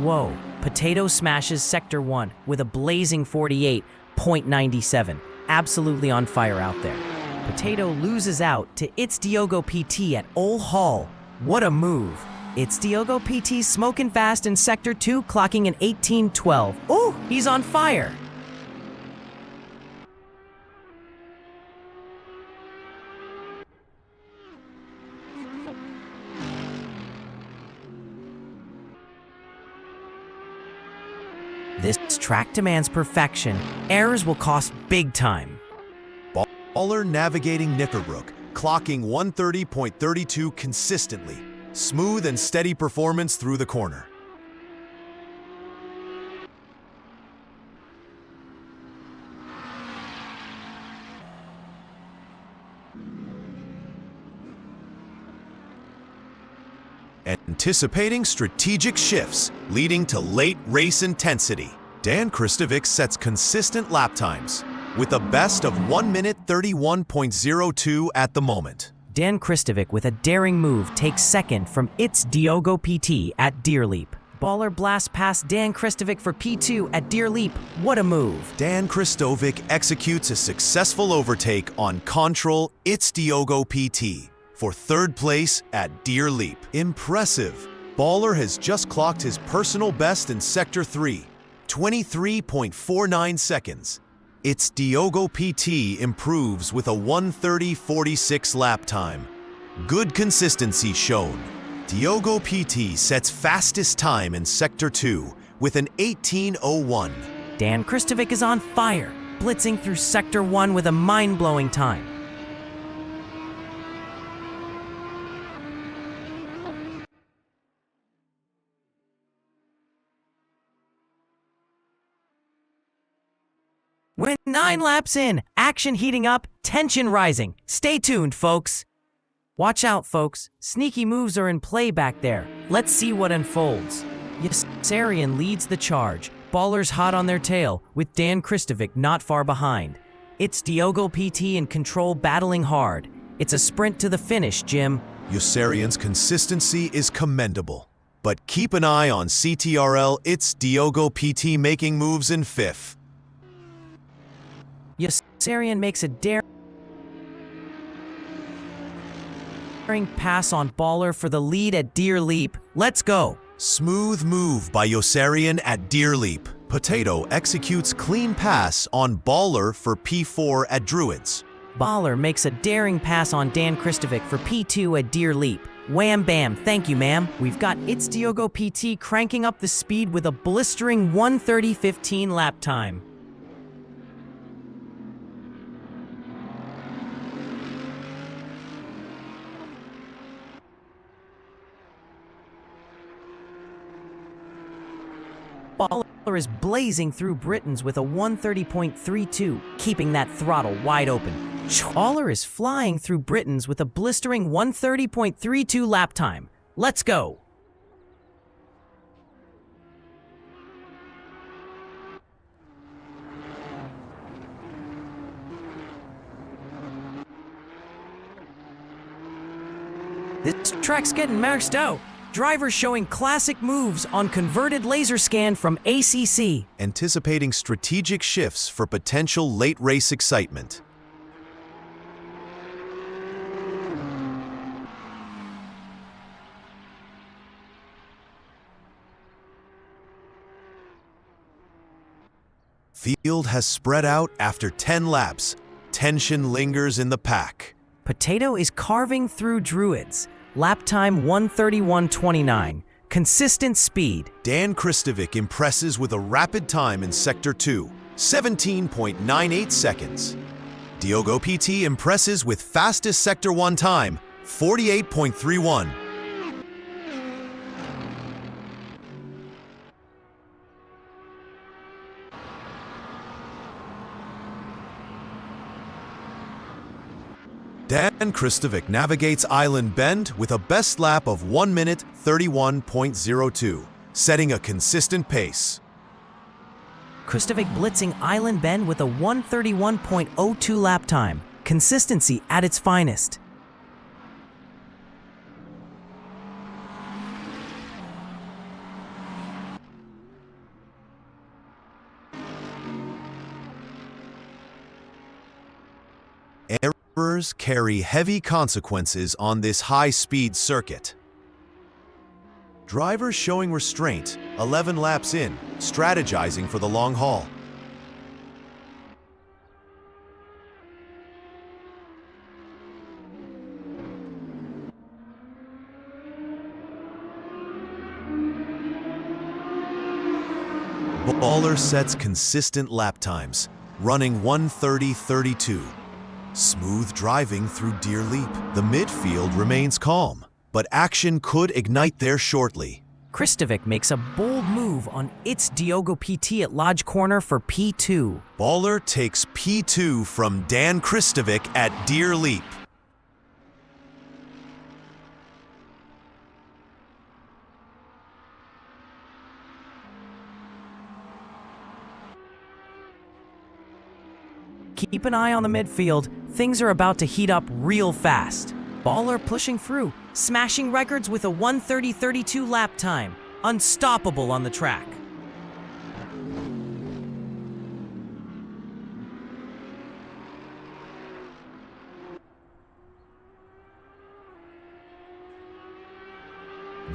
Whoa, Potato smashes Sector 1 with a blazing 48.97. Absolutely on fire out there. Potato loses out to It's Diogo PT at Old Hall. What a move. It's Diogo PT smoking fast in Sector 2, clocking an 18:12. Oh, he's on fire. This track demands perfection. Errors will cost big time. Baller navigating Knickerbrook, clocking 1:30.32 consistently. Smooth and steady performance through the corner. Anticipating strategic shifts, leading to late race intensity. Dan Kristovic sets consistent lap times, with a best of 1 minute 31.02 at the moment. Dan Kristovic, with a daring move, takes second from It's Diogo PT at Deer Leap. Baller blasts past Dan Kristovic for P2 at Deer Leap. What a move. Dan Kristovic executes a successful overtake on Control It's Diogo PT for third place at Deer Leap. Impressive. Baller has just clocked his personal best in Sector 3, 23.49 seconds. It's Diogo PT improves with a 1:30.46 lap time. Good consistency shown. Diogo PT sets fastest time in Sector 2 with an 18:01. Dan Kristovic is on fire, blitzing through Sector 1 with a mind-blowing time. We're 9 laps in, action heating up, tension rising. Stay tuned, folks. Watch out, folks. Sneaky moves are in play back there. Let's see what unfolds. Yossarian leads the charge. Ballers hot on their tail, with Dan Kristovic not far behind. It's Diogo PT in control, battling hard. It's a sprint to the finish, Jim. Yossarian's consistency is commendable. But keep an eye on CTRL. It's Diogo PT making moves in fifth. Yossarian makes a daring pass on Baller for the lead at Deer Leap. Let's go. Smooth move by Yossarian at Deer Leap. Potato executes clean pass on Baller for P4 at Druids. Baller makes a daring pass on Dan Kristovic for P2 at Deer Leap. Wham bam, thank you ma'am. We've got It's Diogo PT cranking up the speed with a blistering 1:30.15 lap time. Baller is blazing through Britons with a 1:30.32, keeping that throttle wide open. Baller is flying through Britons with a blistering 1:30.32 lap time. Let's go! This track's getting maxed out. Drivers showing classic moves on converted laser scan from ACC. Anticipating strategic shifts for potential late race excitement. Field has spread out after 10 laps. Tension lingers in the pack. Potato is carving through Druids. Lap time 1:31.29. Consistent speed. Dan Kristovic impresses with a rapid time in Sector 2, 17.98 seconds. Diogo PT impresses with fastest Sector 1 time, 48.31. Dan Kristovic navigates Island Bend with a best lap of 1 minute 31.02, setting a consistent pace. Kristovic blitzing Island Bend with a 1:31.02 lap time. Consistency at its finest. Errors carry heavy consequences on this high-speed circuit. Drivers showing restraint, 11 laps in, strategizing for the long haul. Baller sets consistent lap times, running 1:30.32. Smooth driving through Deer Leap. The midfield remains calm, but action could ignite there shortly. Kristovic makes a bold move on It's Diogo PT at Lodge Corner for P2. Baller takes P2 from Dan Kristovic at Deer Leap. Keep an eye on the midfield. Things are about to heat up real fast. Baller pushing through, smashing records with a 1:30.32 lap time. Unstoppable on the track.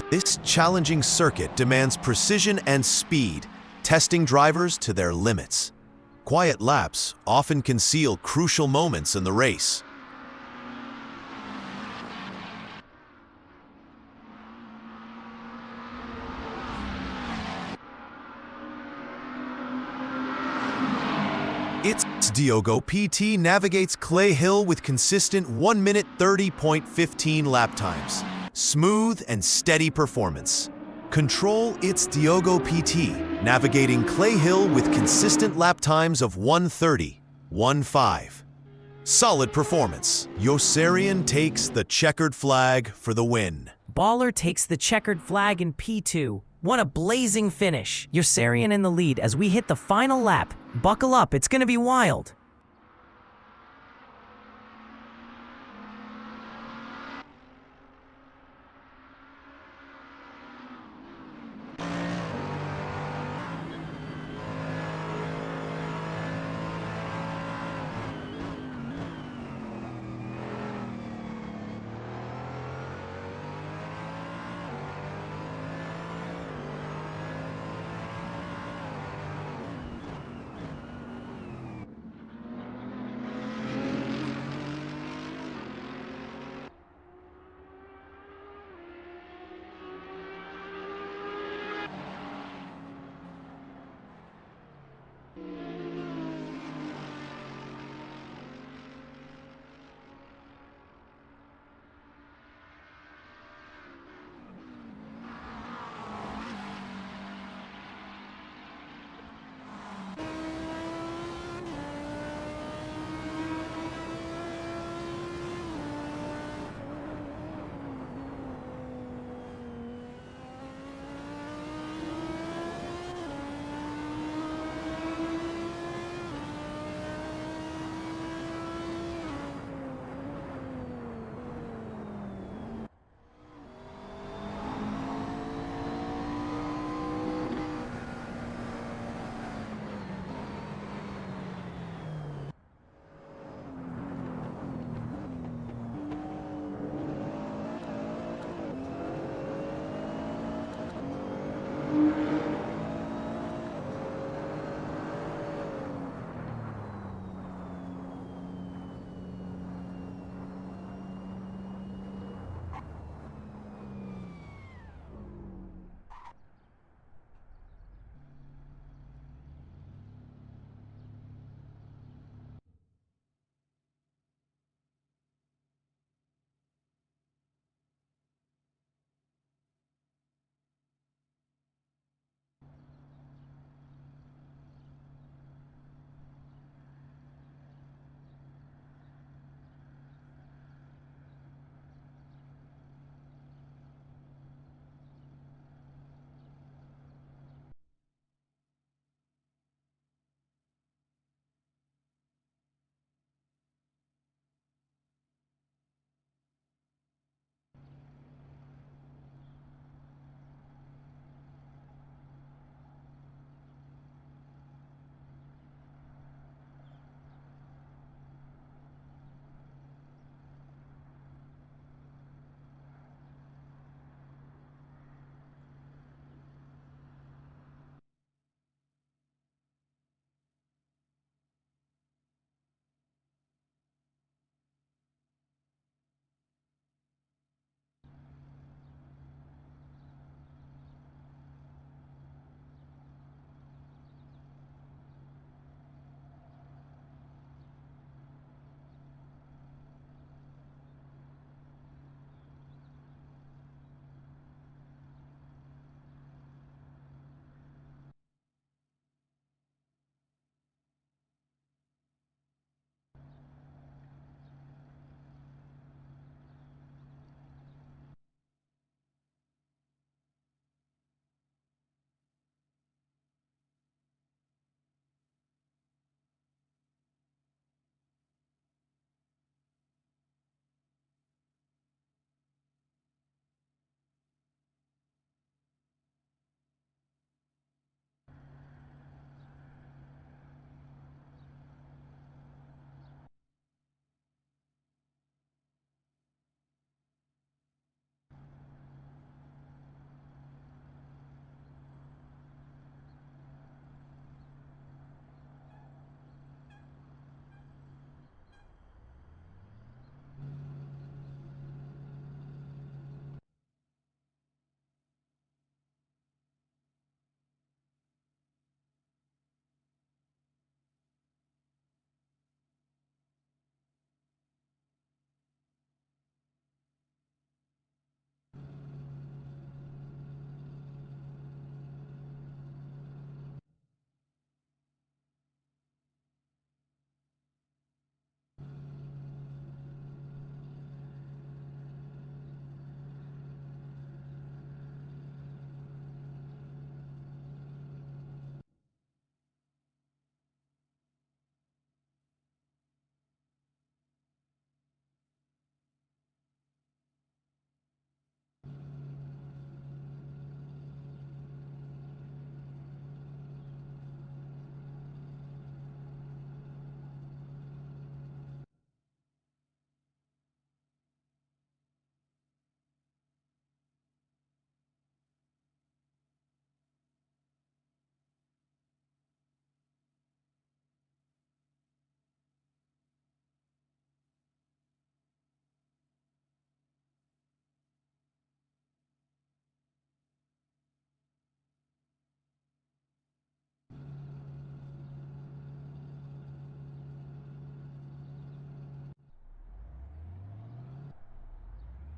This challenging circuit demands precision and speed, testing drivers to their limits. Quiet laps often conceal crucial moments in the race. It's Diogo PT navigates Clay Hill with consistent 1 minute 30.15 lap times. Smooth and steady performance. Control It's Diogo PT, navigating Clay Hill with consistent lap times of 1:30.15. Solid performance. Yossarian takes the checkered flag for the win. Baller takes the checkered flag in P2. What a blazing finish. Yossarian in the lead as we hit the final lap. Buckle up, it's gonna be wild.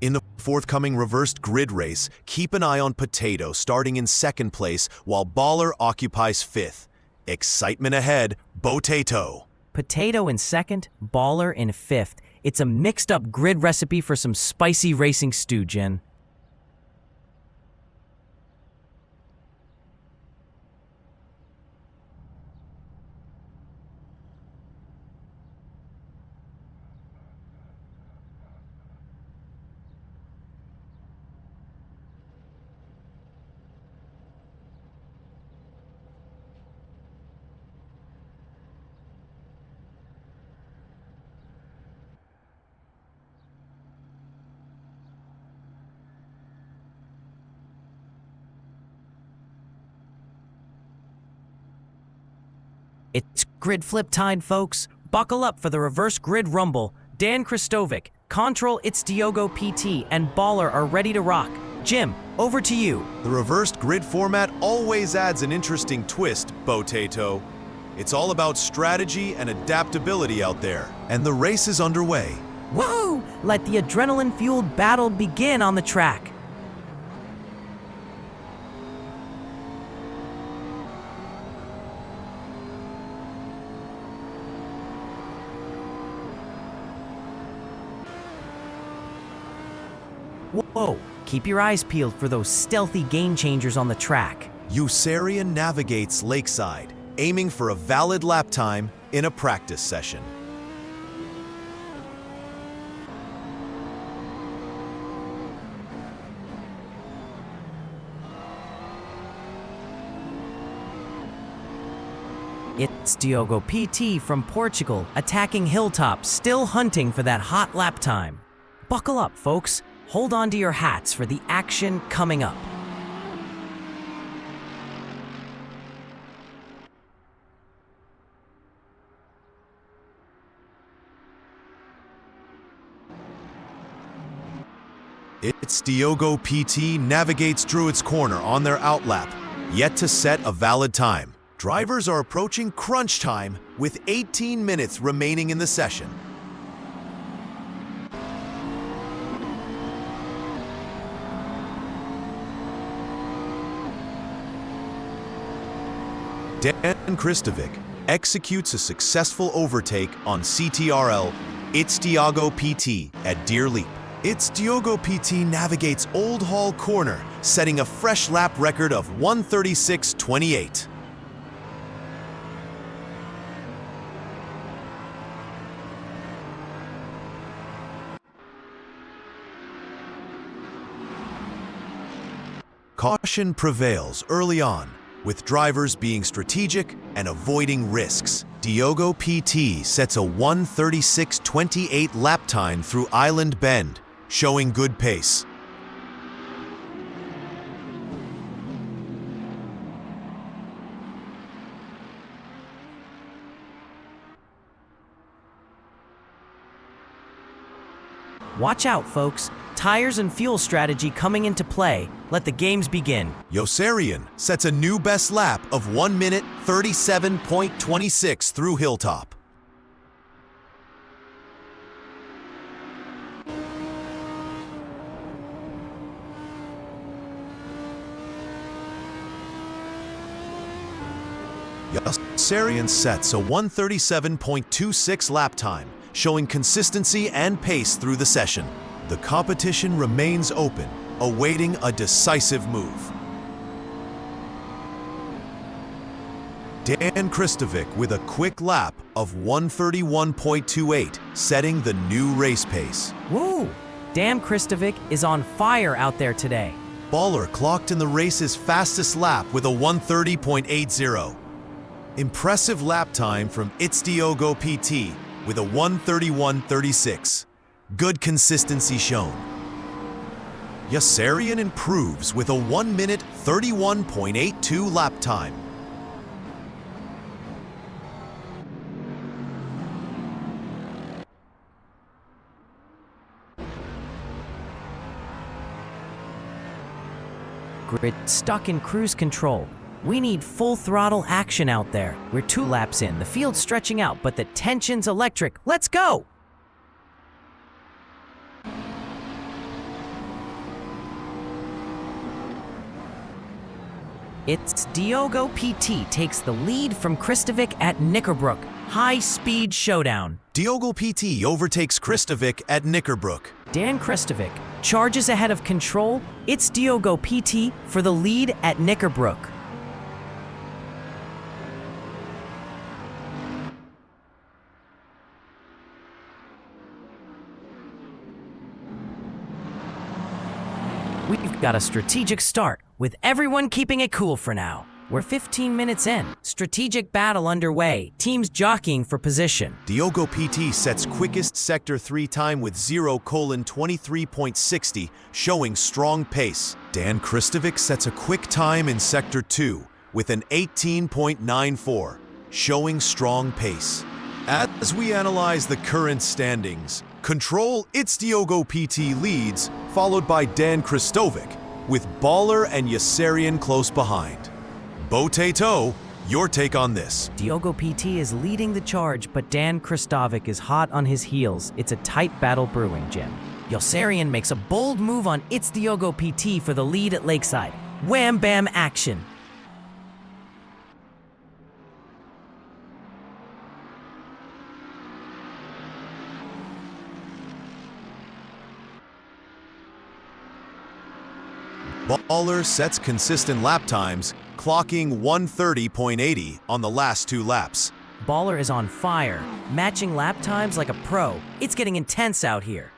In the forthcoming reversed grid race, keep an eye on Potato starting in second place while Baller occupies fifth. Excitement ahead, Potato. Potato in second, Baller in fifth. It's a mixed-up grid recipe for some spicy racing stew, Jen. It's grid flip time, folks. Buckle up for the reverse grid rumble. Dan Kristovic, Control It's Diogo PT, and Baller are ready to rock. Jim, over to you. The reversed grid format always adds an interesting twist, Potato. It's all about strategy and adaptability out there, and the race is underway. Whoa! Let the adrenaline-fueled battle begin on the track. Whoa, keep your eyes peeled for those stealthy game changers on the track. Yossarian navigates Lakeside, aiming for a valid lap time in a practice session. It's Diogo PT from Portugal, attacking Hilltop, still hunting for that hot lap time. Buckle up, folks. Hold on to your hats for the action coming up. It's Diogo PT navigates Druid's Corner on their outlap, yet to set a valid time. Drivers are approaching crunch time with 18 minutes remaining in the session. Dan Kristovic executes a successful overtake on CTRL It's Diogo PT at Deer Leap. It's Diogo PT navigates Old Hall Corner, setting a fresh lap record of 1:36.28. Caution prevails early on, with drivers being strategic and avoiding risks. Diogo PT sets a 1:36.28 lap time through Island Bend, showing good pace. Watch out, folks. Tires and fuel strategy coming into play. Let the games begin. Yossarian sets a new best lap of 1 minute 37.26 through Hilltop. Yossarian sets a 1:37.26 lap time, showing consistency and pace through the session. The competition remains open, awaiting a decisive move. Dan Kristovic with a quick lap of 1:31.28, setting the new race pace. Woo! Dan Kristovic is on fire out there today. Baller clocked in the race's fastest lap with a 1:30.80. Impressive lap time from It's Diogo PT with a 1:31.36. Good consistency shown. Yossarian improves with a 1 minute 31.82 lap time. Grid stuck in cruise control. We need full throttle action out there. We're 2 laps in, the field's stretching out, but the tension's electric. Let's go! It's Diogo PT takes the lead from Kristovic at Knickerbrook. High-speed showdown. Diogo PT overtakes Kristovic at Knickerbrook. Dan Kristovic charges ahead of Control. It's Diogo PT for the lead at Knickerbrook. We've got a strategic start, with everyone keeping it cool for now. We're 15 minutes in. Strategic battle underway. Teams jockeying for position. Diogo PT sets quickest Sector 3 time with 0:23.60, showing strong pace. Dan Kristovic sets a quick time in Sector 2 with an 18.94, showing strong pace. As we analyze the current standings, Control, it's Diogo PT leads, followed by Dan Kristovic, with Baller and Yassarian close behind. Botato, your take on this. Diogo PT is leading the charge, but Dan Kristovic is hot on his heels. It's a tight battle brewing, Jim. Yassarian makes a bold move on It's Diogo PT for the lead at Lakeside. Wham bam action. Baller sets consistent lap times, clocking 1:30.80 on the last 2 laps. Baller is on fire, matching lap times like a pro. It's getting intense out here.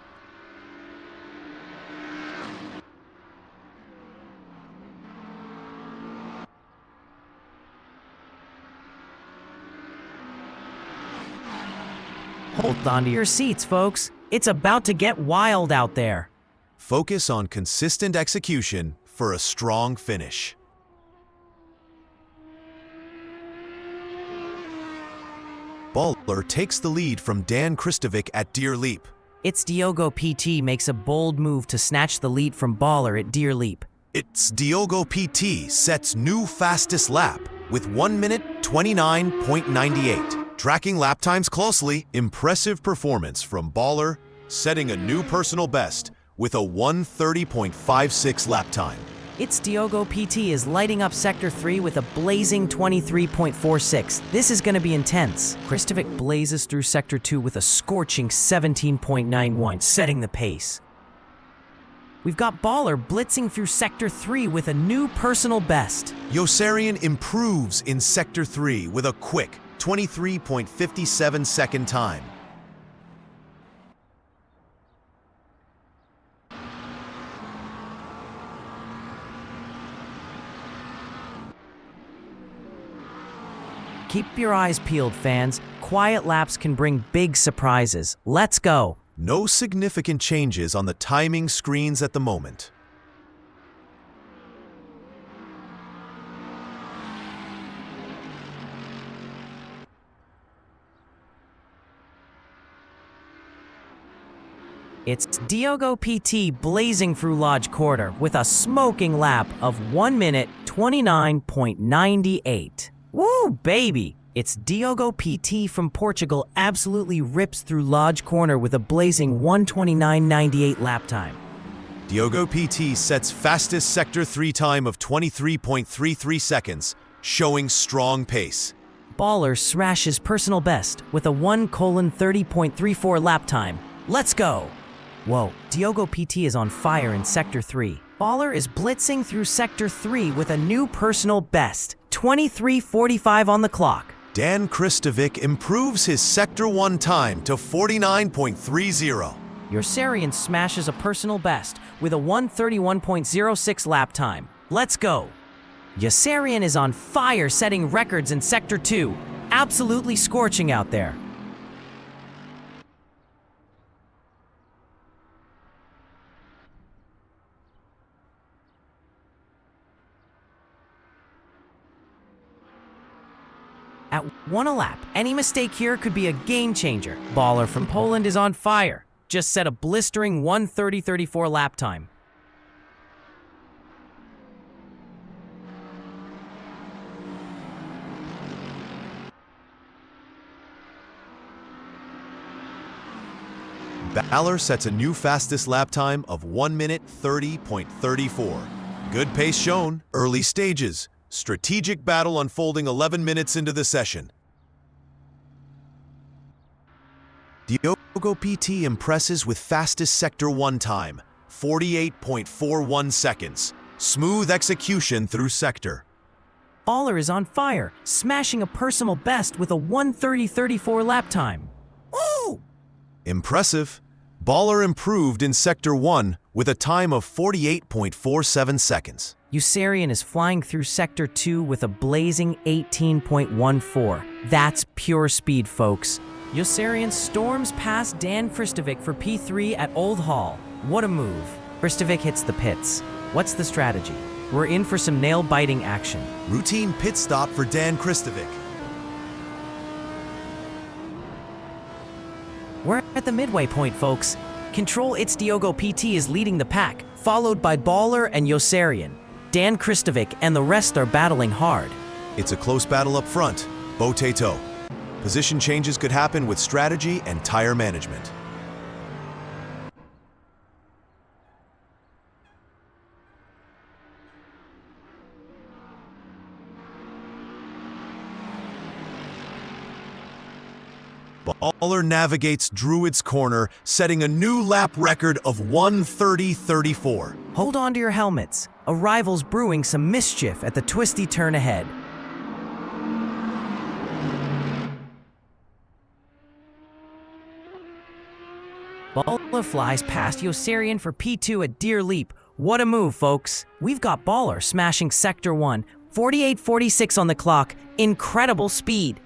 Hold on to your seats, folks. It's about to get wild out there. Focus on consistent execution for a strong finish. Baller takes the lead from Dan Kristovic at Deer Leap. It's Diogo PT makes a bold move to snatch the lead from Baller at Deer Leap. It's Diogo PT sets new fastest lap with 1:29.98. Tracking lap times closely, impressive performance from Baller, setting a new personal best with a 1:30.56 lap time. It's Diogo PT is lighting up Sector 3 with a blazing 23.46. This is going to be intense. Kristovic blazes through Sector 2 with a scorching 17.91, setting the pace. We've got Baller blitzing through Sector 3 with a new personal best. Yassarian improves in Sector 3 with a quick 23.57 second time. Keep your eyes peeled, fans. Quiet laps can bring big surprises. Let's go. No significant changes on the timing screens at the moment. It's Diogo PT blazing through Lodge Quarter with a smoking lap of 1:29.98. Woo, baby! It's Diogo PT from Portugal absolutely rips through Lodge Corner with a blazing 1:29.98 lap time. Diogo PT sets fastest Sector 3 time of 23.33 seconds, showing strong pace. Baller smashes personal best with a 1:30.34 lap time. Let's go! Whoa, Diogo PT is on fire in Sector 3. Baller is blitzing through Sector 3 with a new personal best, 23:45 on the clock. Dan Kristovic improves his Sector 1 time to 49.30. Yassarian smashes a personal best with a 1:31.06 lap time. Let's go! Yassarian is on fire setting records in Sector 2. Absolutely scorching out there. At 1 a lap, any mistake here could be a game changer. Baller from Poland is on fire. Just set a blistering 1:30.34 lap time. Baller sets a new fastest lap time of 1:30.34. Good pace shown, early stages. Strategic battle unfolding 11 minutes into the session. Diogo PT impresses with fastest Sector 1 time, 48.41 seconds. Smooth execution through sector. Baller is on fire, smashing a personal best with a 1:30.34 lap time. Ooh! Impressive. Baller improved in Sector 1 with a time of 48.47 seconds. Yossarian is flying through Sector 2 with a blazing 18.14. That's pure speed, folks. Yossarian storms past Dan Kristovic for P3 at Old Hall. What a move. Kristovic hits the pits. What's the strategy? We're in for some nail-biting action. Routine pit stop for Dan Kristovic. We're at the midway point, folks. Control It's Diogo PT is leading the pack, followed by Baller and Yossarian. Dan Kristovic and the rest are battling hard. It's a close battle up front, bow-to-toe. Position changes could happen with strategy and tire management. Baller navigates Druid's corner, setting a new lap record of 1:30.34. Hold on to your helmets. A rival's brewing some mischief at the twisty turn ahead. Baller flies past Yossarian for P2 at Deer Leap. What a move, folks. We've got Baller smashing Sector 1, 48.46 on the clock. Incredible speed.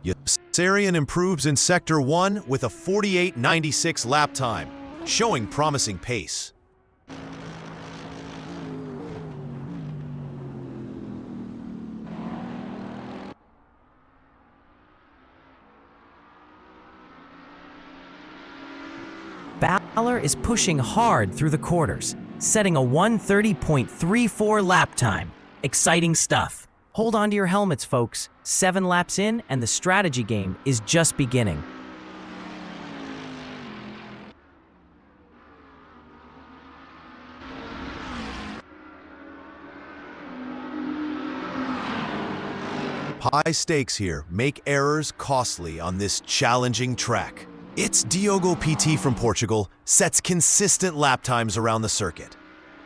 Yossarian improves in Sector 1 with a 48.96 lap time, showing promising pace. Baller is pushing hard through the quarters, setting a 1:30.34 lap time. Exciting stuff. Hold on to your helmets, folks. 7 laps in, and the strategy game is just beginning. High stakes here make errors costly on this challenging track. It's Diogo PT from Portugal sets consistent lap times around the circuit.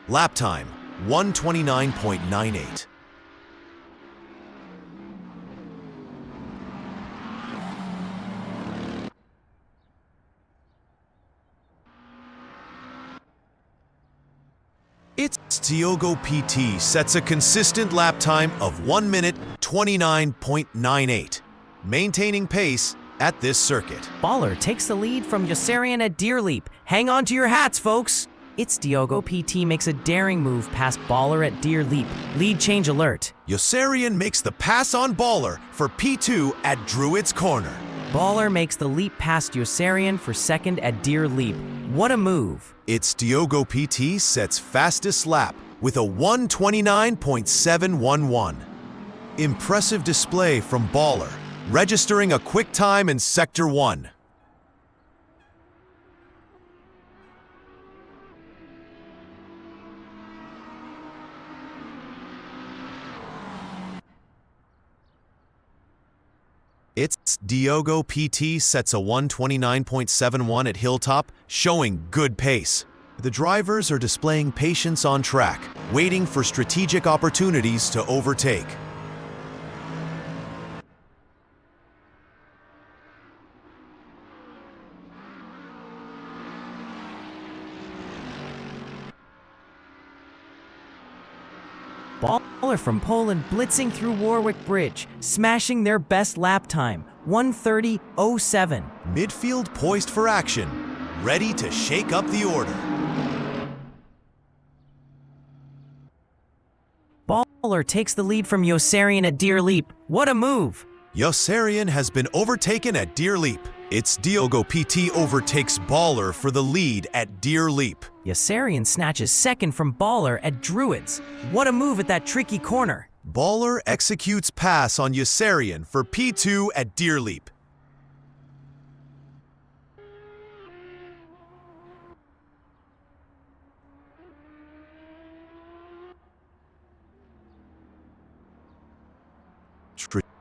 Lap time, 1:29.98. It's Diogo PT sets a consistent lap time of 1 minute 29.98, maintaining pace at this circuit. Baller takes the lead from Yossarian at Deer Leap. Hang on to your hats, folks. It's Diogo PT makes a daring move past Baller at Deer Leap. Lead change alert. Yossarian makes the pass on Baller for P2 at Druid's corner. Baller makes the leap past Yossarian for second at Deer Leap. What a move. It's Diogo PT sets fastest lap with a 1:29.711. Impressive display from Baller, registering a quick time in Sector 1. It's Diogo PT sets a 1:29.71 at Hilltop, showing good pace. The drivers are displaying patience on track, waiting for strategic opportunities to overtake. Baller from Poland blitzing through Warwick Bridge, smashing their best lap time, 1:30.07. Midfield poised for action, ready to shake up the order. Baller takes the lead from Yossarian at Deer Leap. What a move! Yossarian has been overtaken at Deer Leap. It's Diogo PT overtakes Baller for the lead at Deer Leap. Yossarian snatches second from Baller at Druids. What a move at that tricky corner. Baller executes pass on Yossarian for P2 at Deer Leap.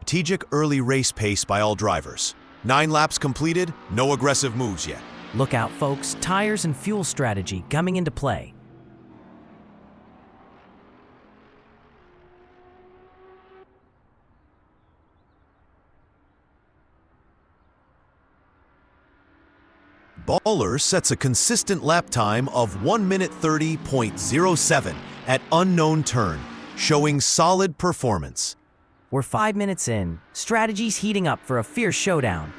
strategic early race pace by all drivers. 9 laps completed, no aggressive moves yet. Look out, folks. Tires and fuel strategy coming into play. Baller sets a consistent lap time of 1 minute 30.07 at unknown turn, showing solid performance. We're 5 minutes in. Strategy's heating up for a fierce showdown.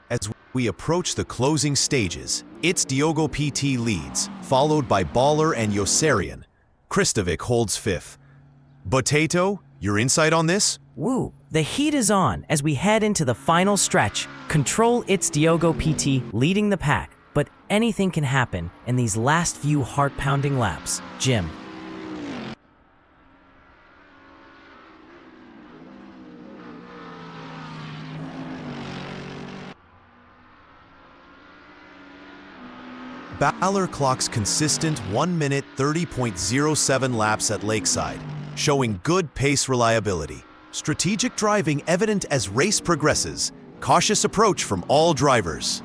As we approach the closing stages, it's Diogo PT leads, followed by Baller and Yossarian. Kristovic holds 5th. Potato, your insight on this? Woo! The heat is on as we head into the final stretch. Control It's Diogo PT leading the pack, but anything can happen in these last few heart-pounding laps. Jim. Baller clocks consistent 1 minute 30.07 laps at Lakeside, showing good pace reliability. Strategic driving evident as race progresses. Cautious approach from all drivers.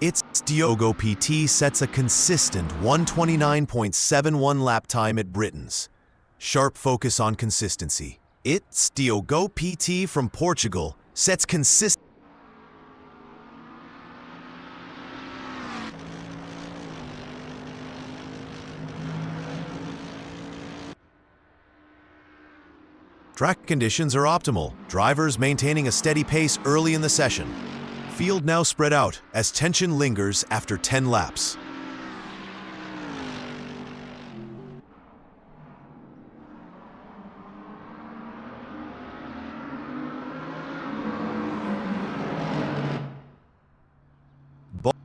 It's Diogo PT sets a consistent 129.71 lap time at Britain's. Sharp focus on consistency. It's Diogo PT from Portugal sets consistent. Track conditions are optimal, drivers maintaining a steady pace early in the session. Field now spread out as tension lingers after 10 laps.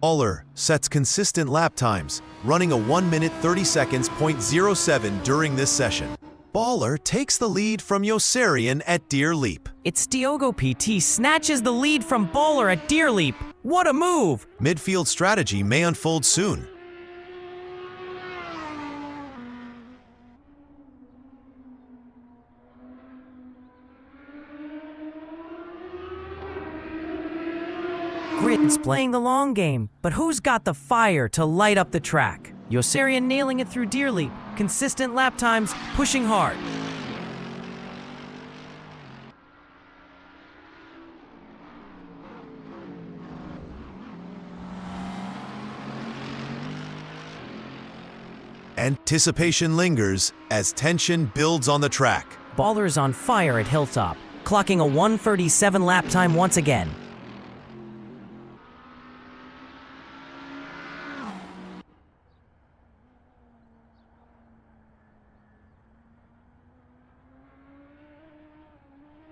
Baller sets consistent lap times, running a 1 minute 30 seconds .07 during this session. Baller takes the lead from Yossarian at Deer Leap. It's Diogo PT snatches the lead from Baller at Deer Leap. What a move! Midfield strategy may unfold soon. Grid's playing the long game, but who's got the fire to light up the track? Yossarian nailing it through Deer Leap. Consistent lap times, pushing hard. Anticipation lingers as tension builds on the track. Baller is on fire at Hilltop, clocking a 1:37 lap time once again.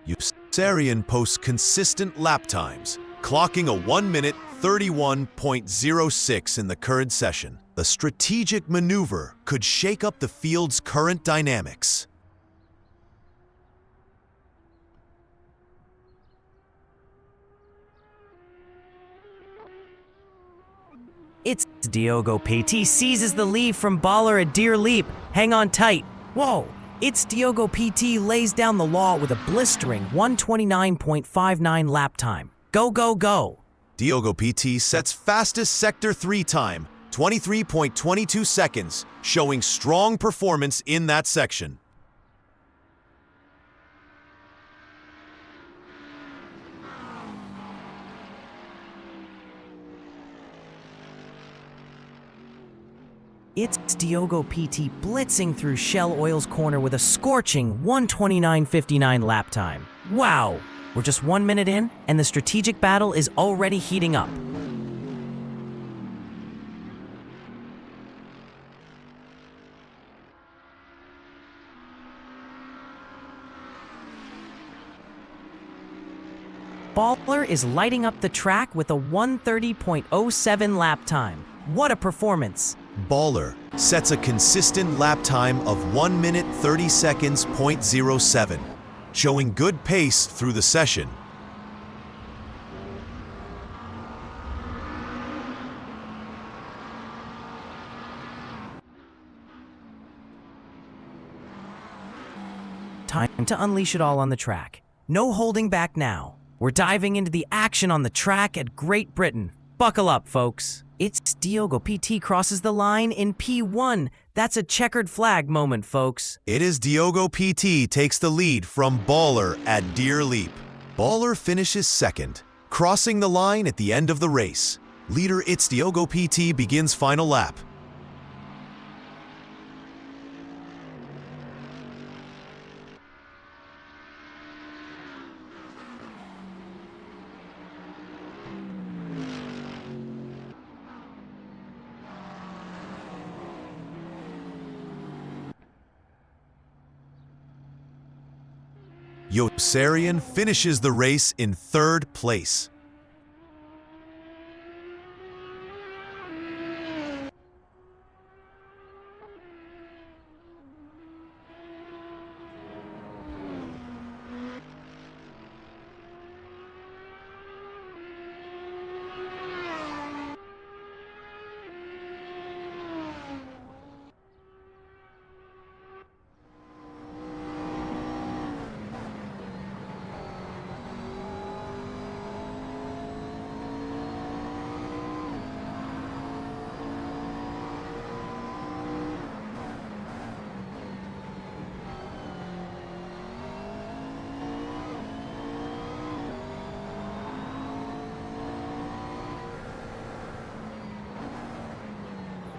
Yossarian posts consistent lap times, clocking a 1 minute 31.06 in the current session. The strategic maneuver could shake up the field's current dynamics. It's Diogo PT seizes the lead from Baller at Deer Leap. Hang on tight. Whoa! It's Diogo PT lays down the law with a blistering 129.59 lap time. Go, go, go! Diogo PT sets fastest Sector 3 time, 23.22 seconds, showing strong performance in that section. It's Diogo PT blitzing through Shell Oil's corner with a scorching 129.59 lap time. Wow! We're just 1 minute in, and the strategic battle is already heating up. Baller is lighting up the track with a 130.07 lap time. What a performance! Baller sets a consistent lap time of 1 minute 30 seconds .07, showing good pace through the session. Time to unleash it all on the track. No holding back now. We're diving into the action on the track at Great Britain. Buckle up, folks. It's Diogo PT crosses the line in P1. That's a checkered flag moment, folks. It is Diogo PT takes the lead from Baller at Deer Leap. Baller finishes second, crossing the line at the end of the race. Leader It's Diogo PT begins final lap. Yossarian finishes the race in third place.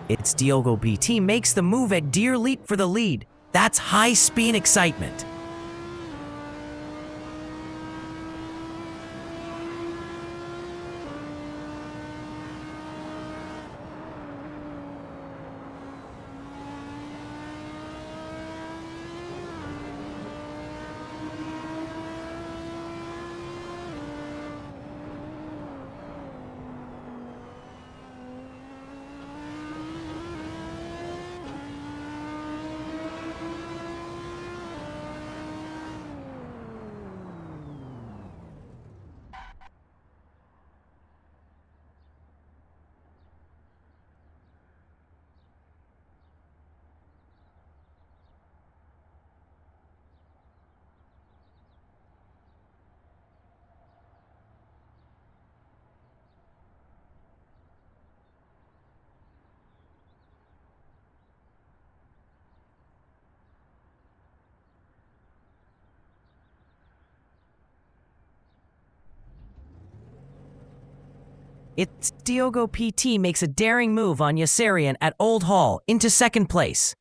It's Diogo PT makes the move at Deer Leap for the lead. That's high-speed excitement. It's Diogo PT makes a daring move on Yossarian at Old Hall into second place.